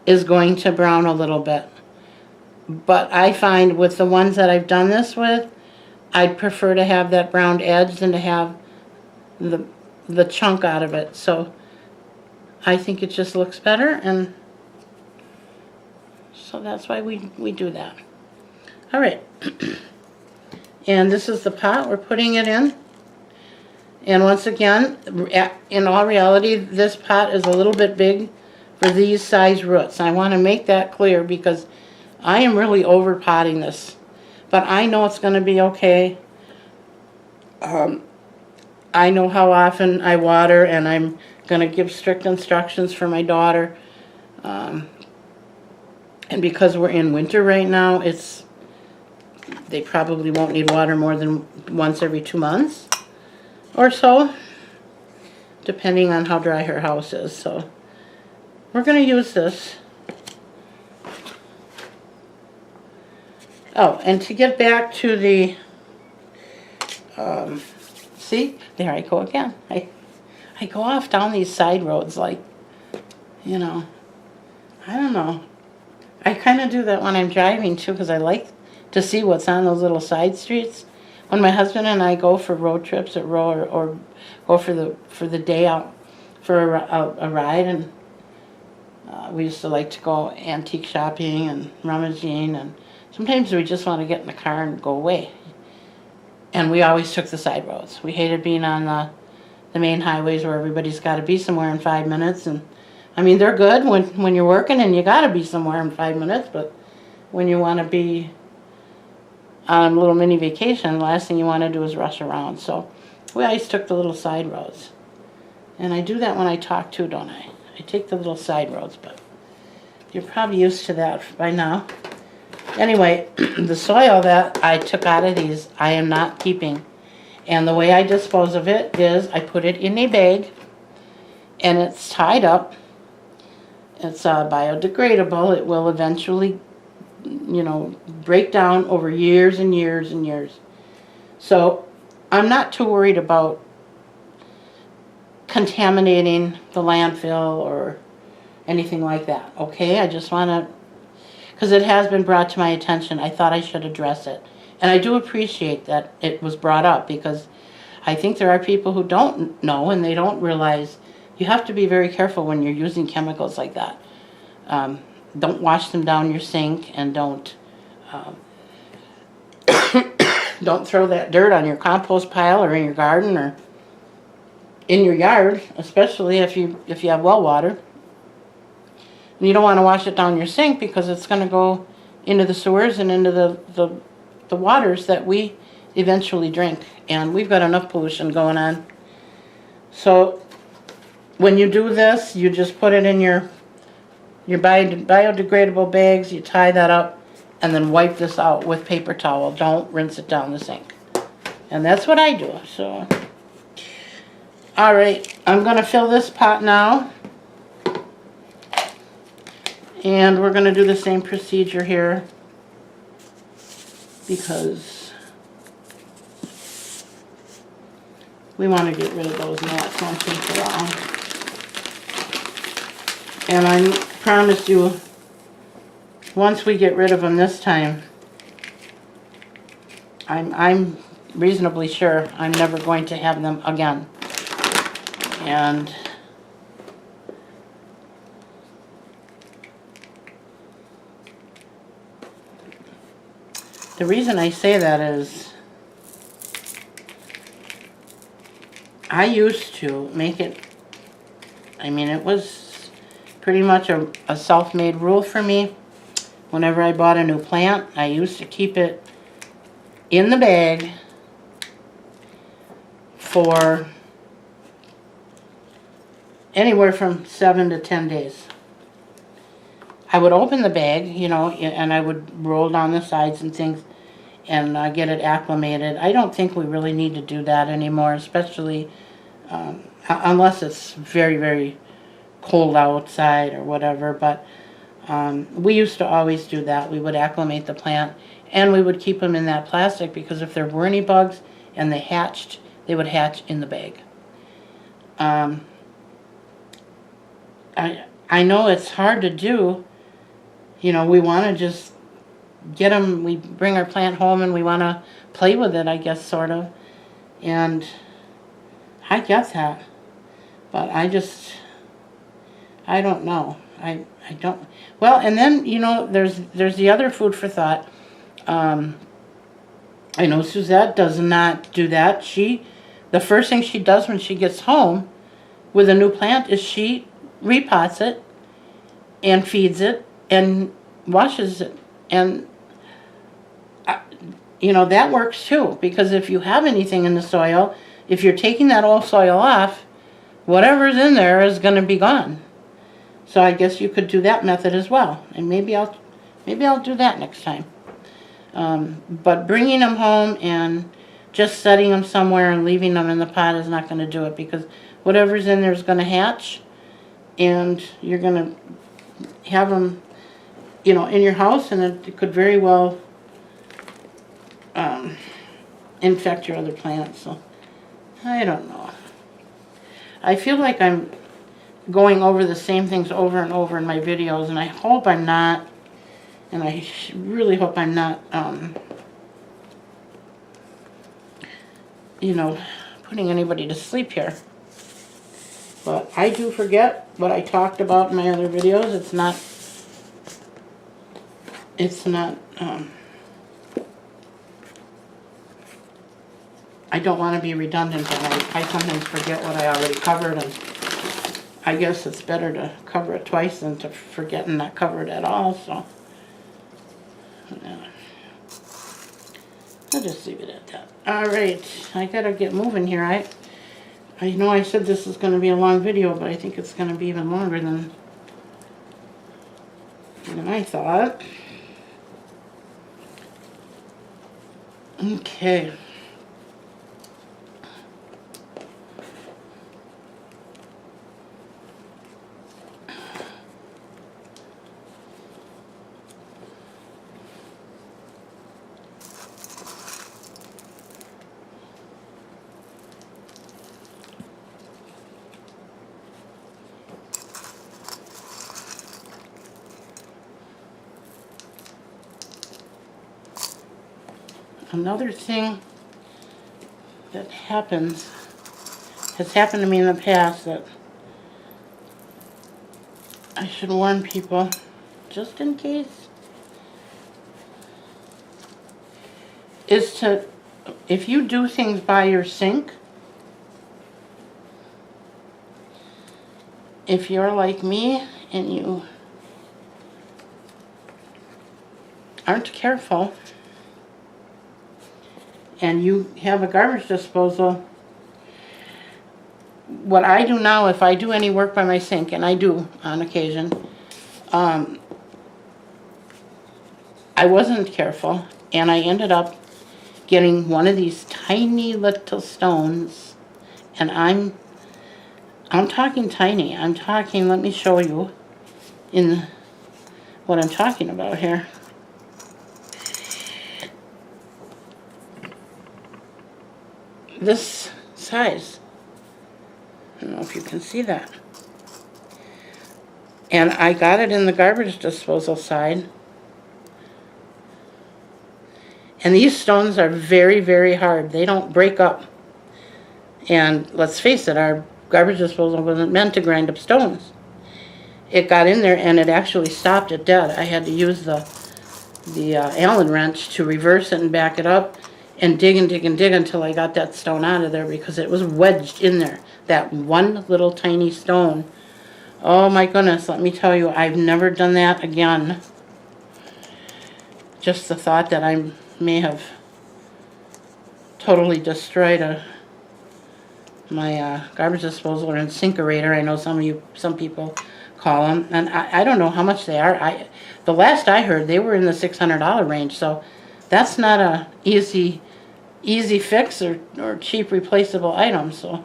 is going to brown a little bit. But I find with the ones that I've done this with, I'd prefer to have that browned edge than to have the chunk out of it. So I think it just looks better, and so that's why we do that. All right. And this is the pot we're putting it in. And once again, in all reality, this pot is a little bit big for these size roots. I want to make that clear because I am really over potting this. But I know it's going to be okay. I know how often I water, and I'm going to give strict instructions for my daughter. And because we're in winter right now, they probably won't need water more than once every 2 months or so, depending on how dry her house is. So we're going to use this. Oh, and to get back to the, see, there I go again. I go off down these side roads like, you know, I don't know. I kind of do that when I'm driving too, because I like to see what's on those little side streets. When my husband and I go for road trips or go for the day out for a ride, and we used to like to go antique shopping and rummaging, and sometimes we just want to get in the car and go away. And we always took the side roads. We hated being on the main highways where everybody's got to be somewhere in 5 minutes. And I mean, they're good when you're working and you got to be somewhere in 5 minutes, but when you want to be on a little mini vacation, the last thing you want to do is rush around. So we always took the little side roads. And I do that when I talk too, don't I? I take the little side roads, but you're probably used to that by now. Anyway, the soil that I took out of these, I am not keeping. And the way I dispose of it is I put it in a bag, and it's tied up. It's biodegradable. It will eventually, you know, break down over years and years and years. So I'm not too worried about contaminating the landfill or anything like that, okay? I just want to, because it has been brought to my attention, I thought I should address it. And I do appreciate that it was brought up, because I think there are people who don't know and they don't realize you have to be very careful when you're using chemicals like that. Don't wash them down your sink, and don't don't throw that dirt on your compost pile or in your garden or in your yard, especially if you have well water. And you don't want to wash it down your sink, because it's going to go into the sewers and into the waters that we eventually drink. And we've got enough pollution going on. So when you do this, you just put it in your biodegradable bags, you tie that up, and then wipe this out with paper towel. Don't rinse it down the sink. And that's what I do. So, all right, I'm going to fill this pot now. And we're going to do the same procedure here, because we want to get rid of those gnats once and for all. And I promise you, once we get rid of them this time, I'm reasonably sure I'm never going to have them again. And the reason I say that is I used to make it, I mean, it was pretty much a self-made rule for me. Whenever I bought a new plant, I used to keep it in the bag for anywhere from 7 to 10 days. I would open the bag, you know, and I would roll down the sides and things and get it acclimated. I don't think we really need to do that anymore, especially unless it's very, very cold outside or whatever. But we used to always do that. We would acclimate the plant, and we would keep them in that plastic, because if there were any bugs and they hatched, they would hatch in the bag. I know it's hard to do. You know, we want to just get them, we bring our plant home and we want to play with it, I guess, sort of. And I get that. But I don't know. I don't. Well, and then, you know, there's the other food for thought. I know Suzette does not do that. The first thing she does when she gets home with a new plant is she repots it and feeds it and washes it. And, you know, that works too, because if you have anything in the soil, if you're taking that old soil off, whatever's in there is going to be gone. So I guess you could do that method as well. And maybe I'll do that next time. But bringing them home and just setting them somewhere and leaving them in the pot is not going to do it, because whatever's in there is going to hatch, and you're going to have them, you know, in your house, and it could very well infect your other plants. So I don't know. I feel like I'm going over the same things over and over in my videos, and I hope I'm not, and I really hope I'm not, you know, putting anybody to sleep here. But I do forget what I talked about in my other videos. I don't want to be redundant, and I sometimes forget what I already covered, and I guess it's better to cover it twice than to forget and not cover it at all, so I'll just leave it at that. Alright, I gotta get moving here. I know I said this is going to be a long video, but I think it's going to be even longer than I thought. Okay. Another thing that has happened to me in the past that I should warn people, just in case, is to, if you do things by your sink, if you're like me and you aren't careful, and you have a garbage disposal, what I do now, if I do any work by my sink, and I do on occasion, I wasn't careful, and I ended up getting one of these tiny little stones, and I'm talking tiny. I'm talking, let me show you in what I'm talking about here. This size. I don't know if you can see that. And I got it in the garbage disposal side. And these stones are very, very hard. They don't break up. And let's face it, our garbage disposal wasn't meant to grind up stones. It got in there and it actually stopped it dead. I had to use the Allen wrench to reverse it and back it up, and dig and dig and dig until I got that stone out of there, because it was wedged in there. That one little tiny stone. Oh my goodness, let me tell you, I've never done that again. Just the thought that I may have totally destroyed my garbage disposal or incinerator. I know some people call them, and I don't know how much they are. The last I heard, they were in the $600 range, so that's not a easy fix or cheap replaceable item. So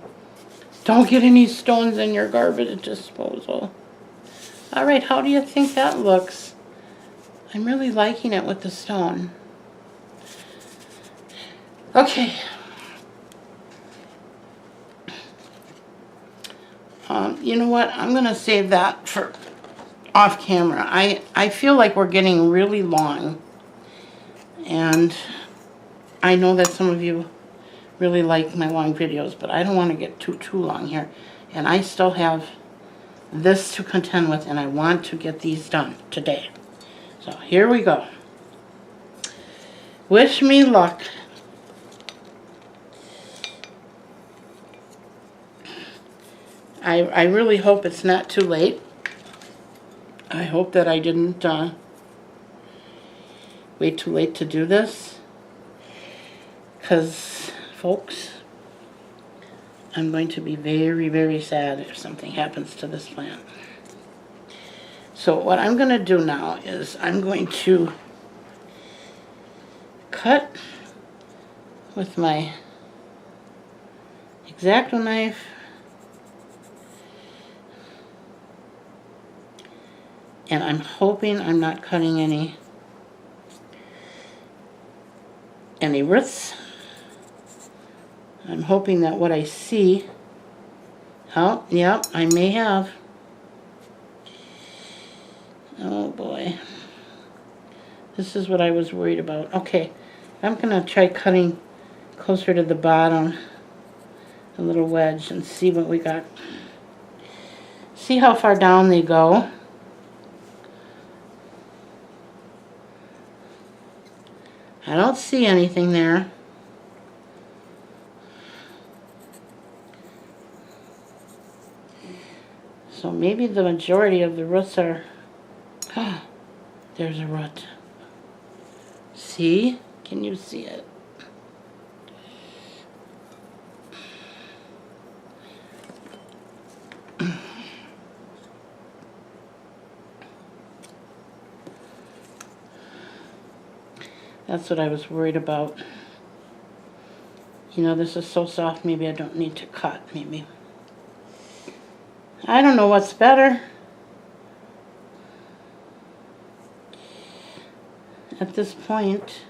don't get any stones in your garbage disposal. Alright, how do you think that looks? I'm really liking it with the stone. Okay. You know what? I'm going to save that for off camera. I feel like we're getting really long. And I know that some of you really like my long videos, but I don't want to get too long here. And I still have this to contend with, and I want to get these done today. So here we go. Wish me luck. I really hope it's not too late. I hope that I didn't wait too late to do this, because, folks, I'm going to be very, very sad if something happens to this plant. So what I'm going to do now is I'm going to cut with my X-Acto knife. And I'm hoping I'm not cutting any roots. I'm hoping that what I see, oh, yeah, I may have. Oh boy. This is what I was worried about. Okay, I'm gonna try cutting closer to the bottom, a little wedge, and see what we got. See how far down they go. I don't see anything there. So maybe the majority of the roots are... Ah, there's a root. See? Can you see it? That's what I was worried about. You know, this is so soft, maybe I don't need to cut, maybe. I don't know what's better. At this point,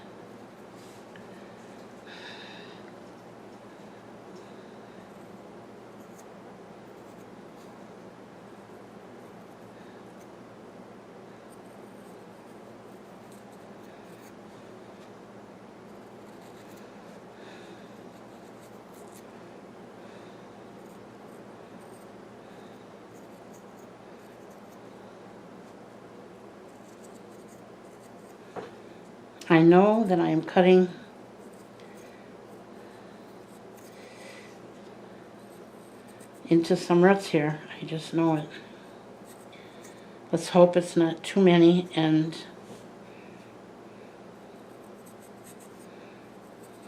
I know that I am cutting into some roots here. I just know it. Let's hope it's not too many and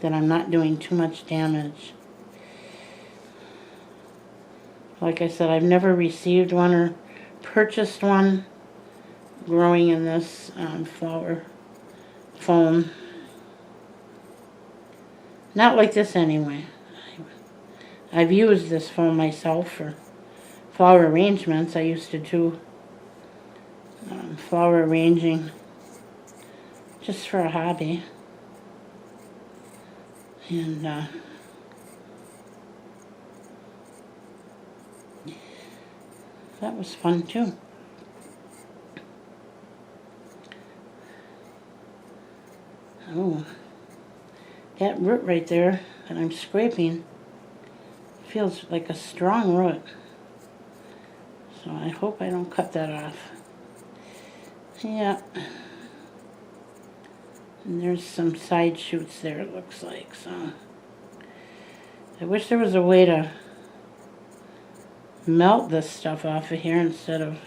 that I'm not doing too much damage. Like I said, I've never received one or purchased one growing in this flower foam. Not like this anyway. I've used this foam myself for flower arrangements. I used to do flower arranging just for a hobby. And that was fun too. Oh, that root right there that I'm scraping feels like a strong root. So I hope I don't cut that off. Yeah. And there's some side shoots there, it looks like. So I wish there was a way to melt this stuff off of here instead of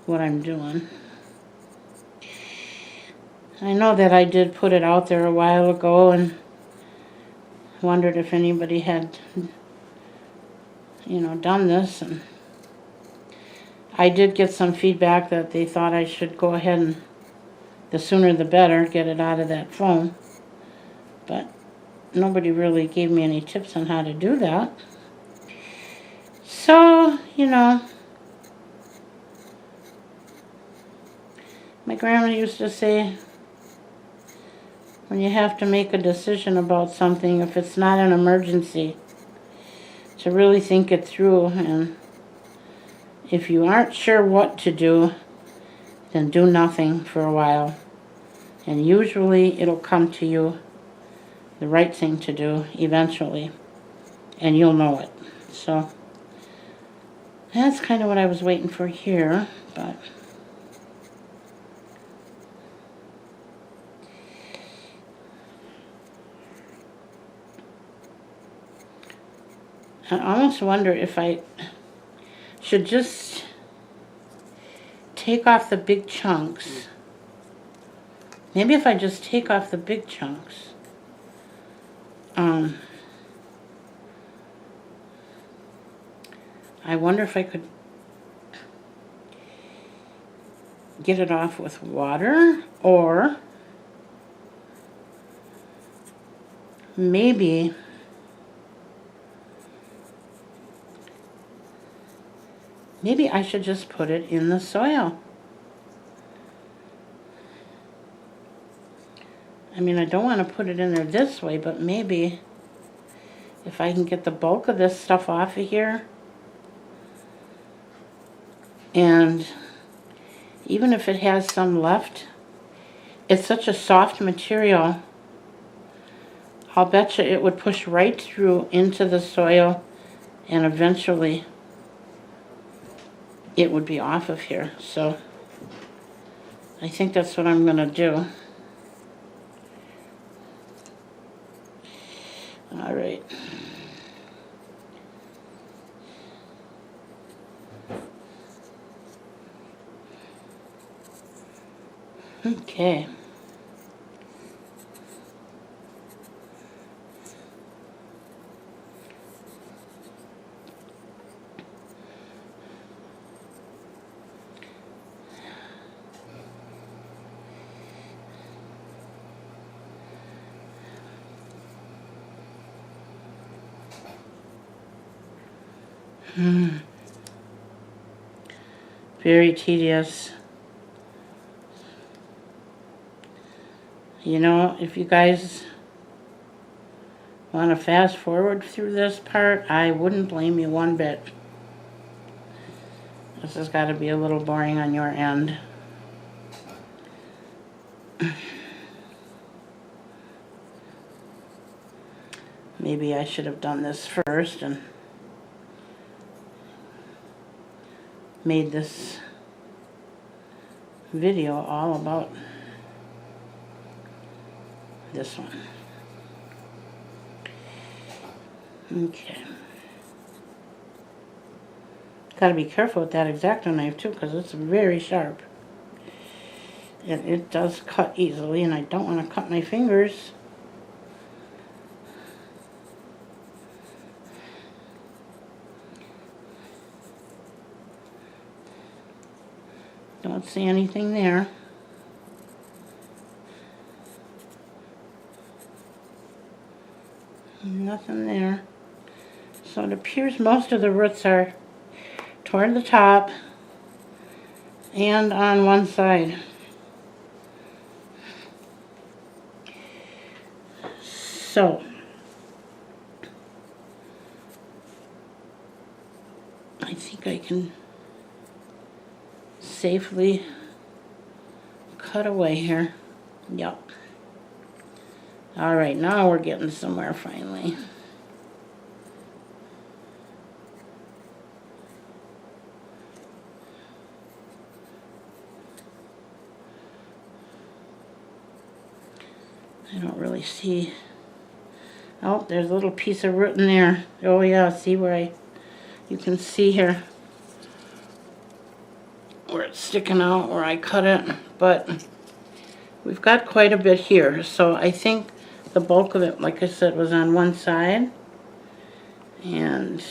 what I'm doing. I know that I did put it out there a while ago and wondered if anybody had, you know, done this. And I did get some feedback that they thought I should go ahead and, the sooner the better, get it out of that foam. But nobody really gave me any tips on how to do that. So, you know, my grandma used to say, when you have to make a decision about something, if it's not an emergency, to really think it through. And if you aren't sure what to do, then do nothing for a while. And usually it'll come to you, the right thing to do, eventually. And you'll know it. So that's kind of what I was waiting for here, but I almost wonder if I should just take off the big chunks. Maybe if I just take off the big chunks. I wonder if I could get it off with water, or maybe I should just put it in the soil. I mean, I don't want to put it in there this way, but maybe if I can get the bulk of this stuff off of here, and even if it has some left, it's such a soft material, I'll bet you it would push right through into the soil, and eventually it would be off of here. So I think that's what I'm going to do. All right. Okay. Very tedious. You know, if you guys want to fast forward through this part, I wouldn't blame you one bit. This has got to be a little boring on your end. Maybe I should have done this first and made this video all about this one. Okay. Gotta be careful with that X-Acto knife too, because it's very sharp. And it does cut easily, and I don't want to cut my fingers. Don't see anything there. Nothing there. So it appears most of the roots are toward the top and on one side. So I think I can safely cut away here. Yep. All right, now we're getting somewhere finally. I don't really see. Oh, there's a little piece of root in there. Oh yeah, see where you can see here where it's sticking out where I cut it, but we've got quite a bit here, so I think the bulk of it, like I said, was on one side, and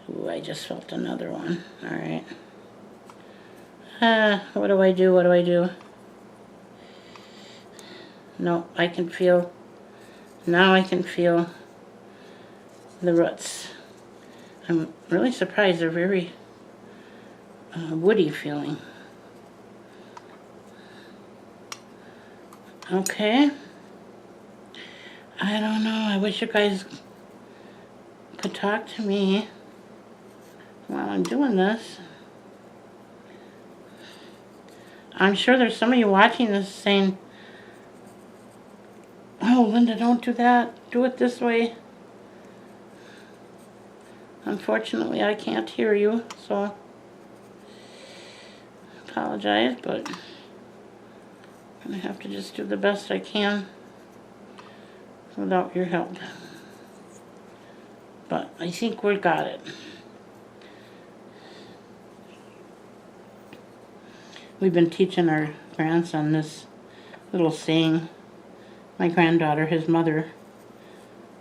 ooh, I just felt another one. All right. What do I do? What do I do? No, I can feel, now I can feel the roots. I'm really surprised. They're very woody feeling. Okay. I don't know. I wish you guys could talk to me while I'm doing this. I'm sure there's some of you watching this saying, oh, Linda, don't do that. Do it this way. Unfortunately, I can't hear you, so apologize, but I'm going to have to just do the best I can without your help. but I think we got it. We've been teaching our grandson this little saying. My granddaughter, his mother,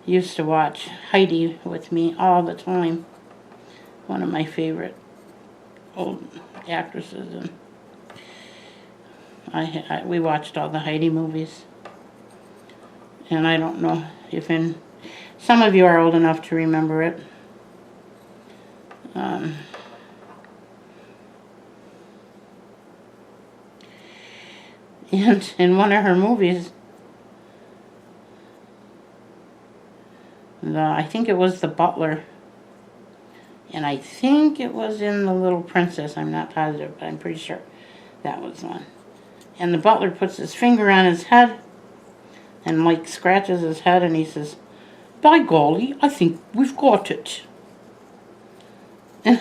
used to watch Heidi with me all the time. One of my favorite old actresses, and we watched all the Heidi movies. And I don't know if some of you are old enough to remember it. And in one of her movies, I think it was The Butler, and I think it was in The Little Princess. I'm not positive, but I'm pretty sure that was one. And the butler puts his finger on his head and like scratches his head, and he says, "By golly, I think we've got it." And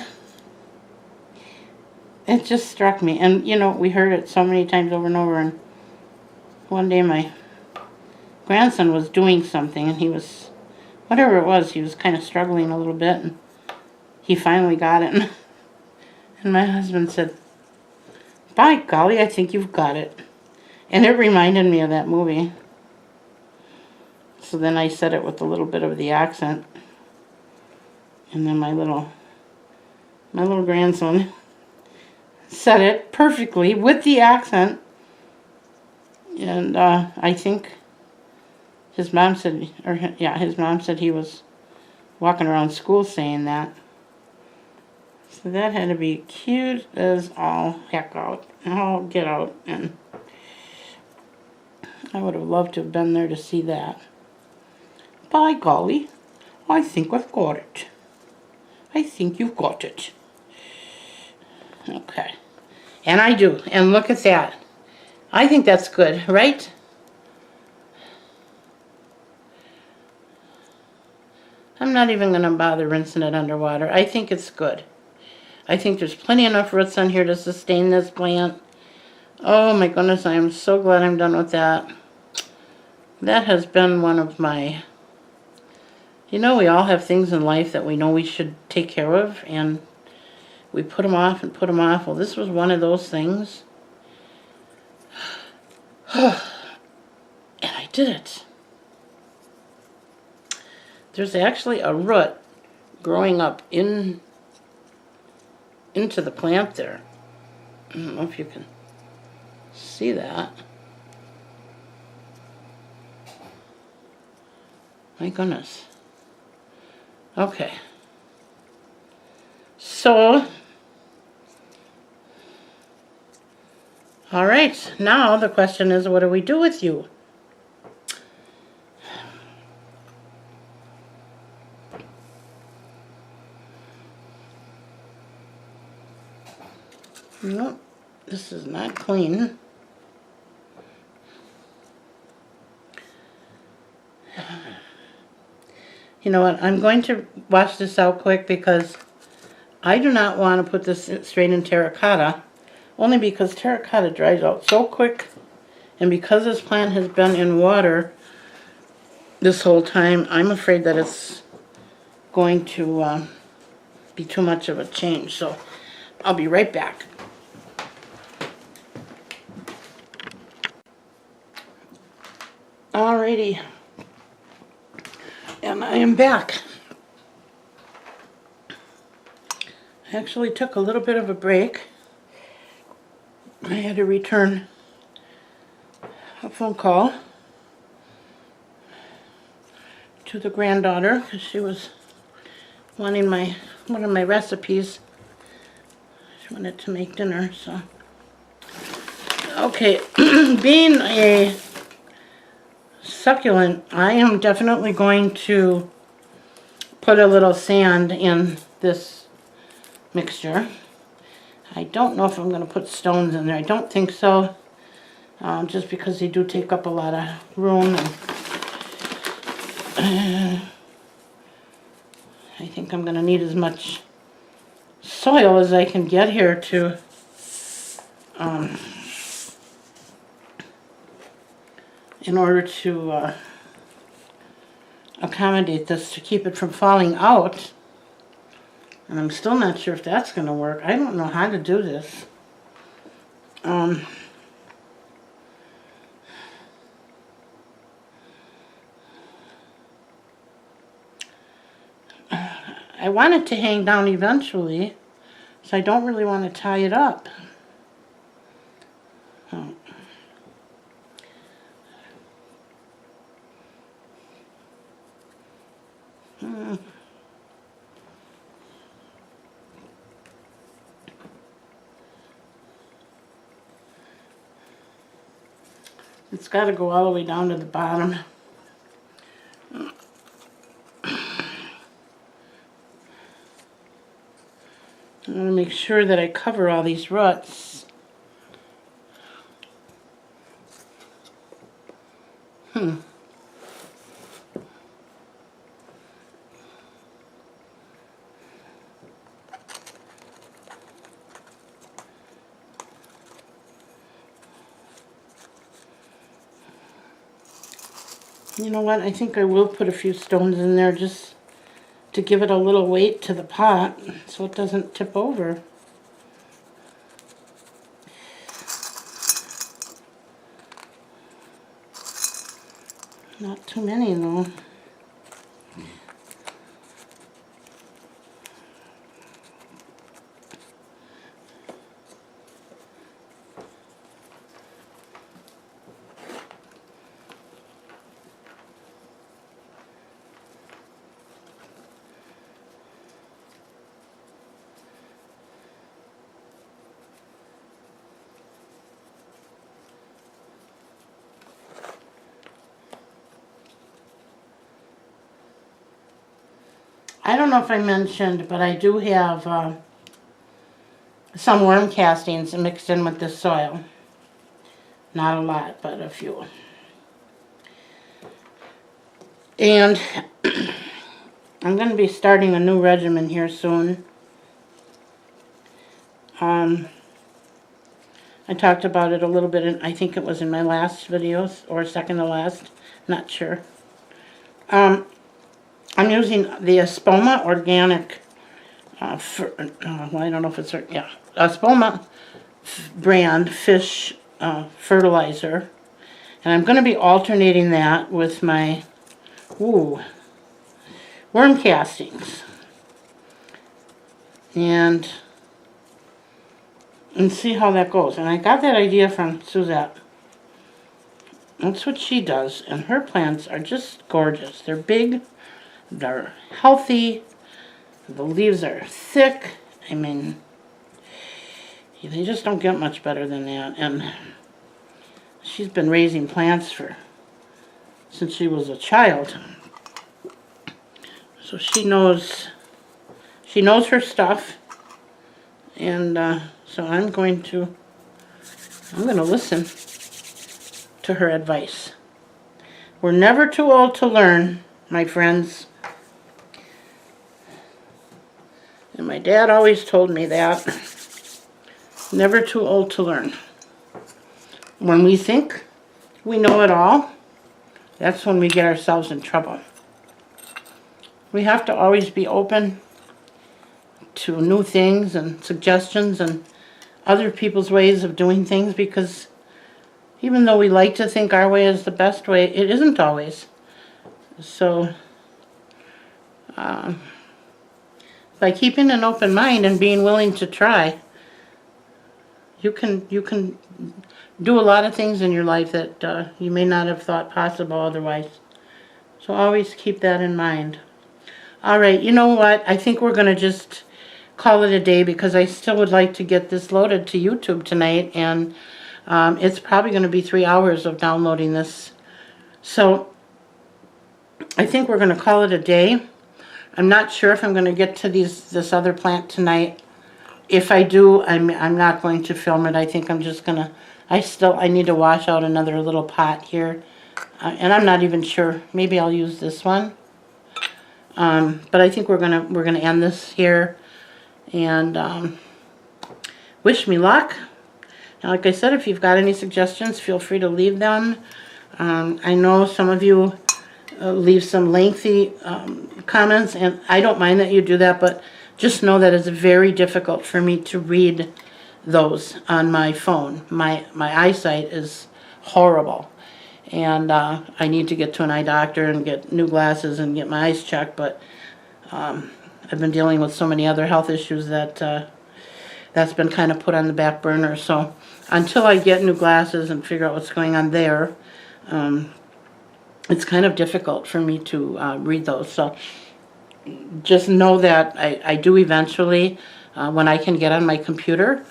it just struck me. And you know, we heard it so many times over and over. And one day my grandson was doing something, and he was, whatever it was, he was kind of struggling a little bit, and he finally got it. And my husband said, "By golly, I think you've got it." And it reminded me of that movie. So then I said it with a little bit of the accent. And then my little grandson said it perfectly with the accent. And I think his mom said he was walking around school saying that. So that had to be cute as all heck out. All get out. And I would have loved to have been there to see that. By golly, I think I've got it. I think you've got it. Okay. And I do. And look at that. I think that's good, right? I'm not even going to bother rinsing it underwater. I think it's good. I think there's plenty enough roots on here to sustain this plant. Oh my goodness, I am so glad I'm done with that. That has been one of my... You know, we all have things in life that we know we should take care of, and we put them off and put them off. Well, this was one of those things. And I did it. There's actually a root growing up into the plant there. I don't know if you can see that. My goodness. Okay. So, all right, now the question is, what do we do with you? Nope, this is not clean. You know what, I'm going to wash this out quick because I do not want to put this straight in terracotta, only because terracotta dries out so quick, and because this plant has been in water this whole time, I'm afraid that it's going to be too much of a change. So I'll be right back. Alrighty, and I am back. I actually took a little bit of a break. I had to return a phone call to the granddaughter because she was wanting one of my recipes. She wanted to make dinner, so. Okay, being a succulent, I am definitely going to put a little sand in this mixture. I don't know if I'm going to put stones in there. I don't think so, just because they do take up a lot of room. And, I think I'm going to need as much soil as I can get here to in order to accommodate this to keep it from falling out. And I'm still not sure if that's going to work. I don't know how to do this. I want it to hang down eventually, so I don't really want to tie it up. Oh. It's got to go all the way down to the bottom. I'm going to make sure that I cover all these ruts. You know what? I think I will put a few stones in there just to give it a little weight to the pot so it doesn't tip over. Not too many though. I don't know if I mentioned, but I do have some worm castings mixed in with this soil. Not a lot, but a few. And I'm going to be starting a new regimen here soon. I talked about it a little bit, I think it was in my last videos, or second to last, not sure. I'm using the Espoma Organic, well, I don't know if it's, yeah, Espoma brand fish fertilizer. And I'm going to be alternating that with my, worm castings. And see how that goes. And I got that idea from Suzette. That's what she does. And her plants are just gorgeous. They're big. They're healthy. The leaves are thick. I mean, they just don't get much better than that. And she's been raising plants since she was a child. So she knows her stuff. And so I'm going to listen to her advice. We're never too old to learn, my friends. And my dad always told me that. Never too old to learn. When we think we know it all, that's when we get ourselves in trouble. We have to always be open to new things and suggestions and other people's ways of doing things, because even though we like to think our way is the best way, it isn't always. So by keeping an open mind and being willing to try, you can do a lot of things in your life that you may not have thought possible otherwise. So always keep that in mind. All right, you know what? I think we're going to just call it a day, because I still would like to get this loaded to YouTube tonight, and it's probably going to be 3 hours of downloading this. So I think we're going to call it a day. I'm not sure if I'm going to get to this other plant tonight. If I do, I'm not going to film it. I think I'm just going to, I need to wash out another little pot here. And I'm not even sure. Maybe I'll use this one. But I think we're gonna end this here. And wish me luck. Now, like I said, if you've got any suggestions, feel free to leave them. I know some of you leave some lengthy comments, and I don't mind that you do that, but just know that it's very difficult for me to read those on my phone. My eyesight is horrible, and I need to get to an eye doctor and get new glasses and get my eyes checked, but I've been dealing with so many other health issues that that's been kind of put on the back burner. So until I get new glasses and figure out what's going on there, it's kind of difficult for me to read those. So just know that I do eventually when I can get on my computer,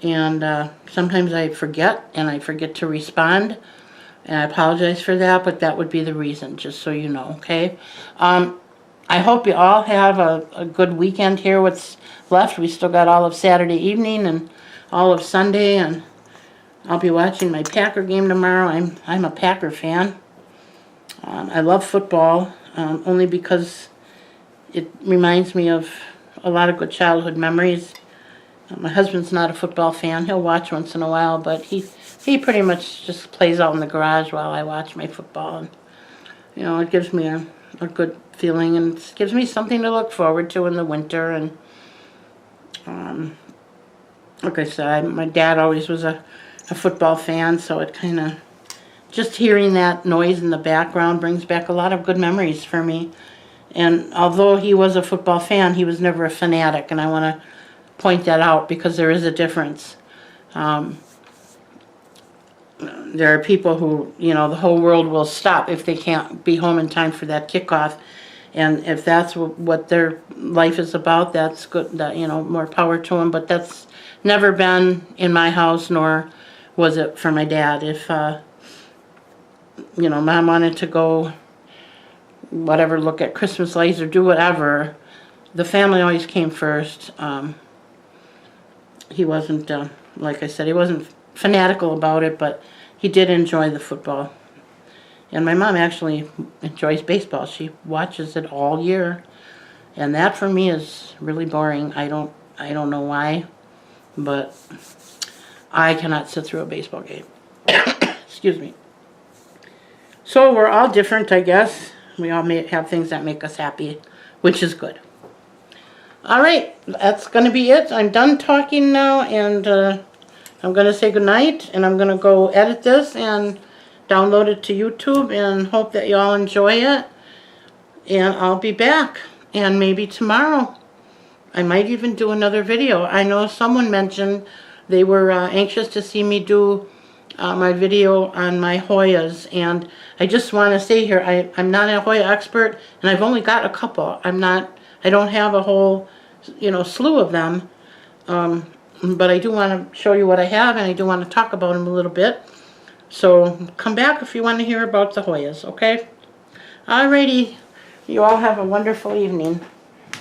and sometimes I forget, and I forget to respond, and I apologize for that, but that would be the reason, just so you know, okay? I hope you all have a good weekend here. What's left, we still got all of Saturday evening and all of Sunday, and I'll be watching my Packer game tomorrow. I'm a Packer fan. I love football, only because it reminds me of a lot of good childhood memories. My husband's not a football fan. He'll watch once in a while, but he pretty much just plays out in the garage while I watch my football. And, you know, it gives me a good feeling, and it gives me something to look forward to in the winter. And like I said, my dad always was a football fan, so it kind of, just hearing that noise in the background brings back a lot of good memories for me. And although he was a football fan, he was never a fanatic, and I want to point that out because there is a difference. There are people who, you know, the whole world will stop if they can't be home in time for that kickoff. And if that's what their life is about, that's good, that, you know, more power to them. But that's never been in my house, nor was it for my dad. If, you know, Mom wanted to go, whatever, look at Christmas lights or do whatever, the family always came first. He wasn't, like I said, he wasn't fanatical about it, but he did enjoy the football. And my mom actually enjoys baseball. She watches it all year. And that for me is really boring. I don't know why, but I cannot sit through a baseball game. Excuse me. So we're all different, I guess. We all may have things that make us happy, which is good. All right, that's going to be it. I'm done talking now, and I'm going to say goodnight, and I'm going to go edit this and download it to YouTube, and hope that you all enjoy it. And I'll be back, and maybe tomorrow I might even do another video. I know someone mentioned they were anxious to see me do my video on my Hoyas, and I just want to say here, I'm not a Hoya expert, and I've only got a couple. I don't have a whole, you know, slew of them, but I do want to show you what I have, and I do want to talk about them a little bit. So come back if you want to hear about the Hoyas, okay? Alrighty, you all have a wonderful evening,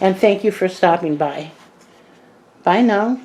and thank you for stopping by. Bye now.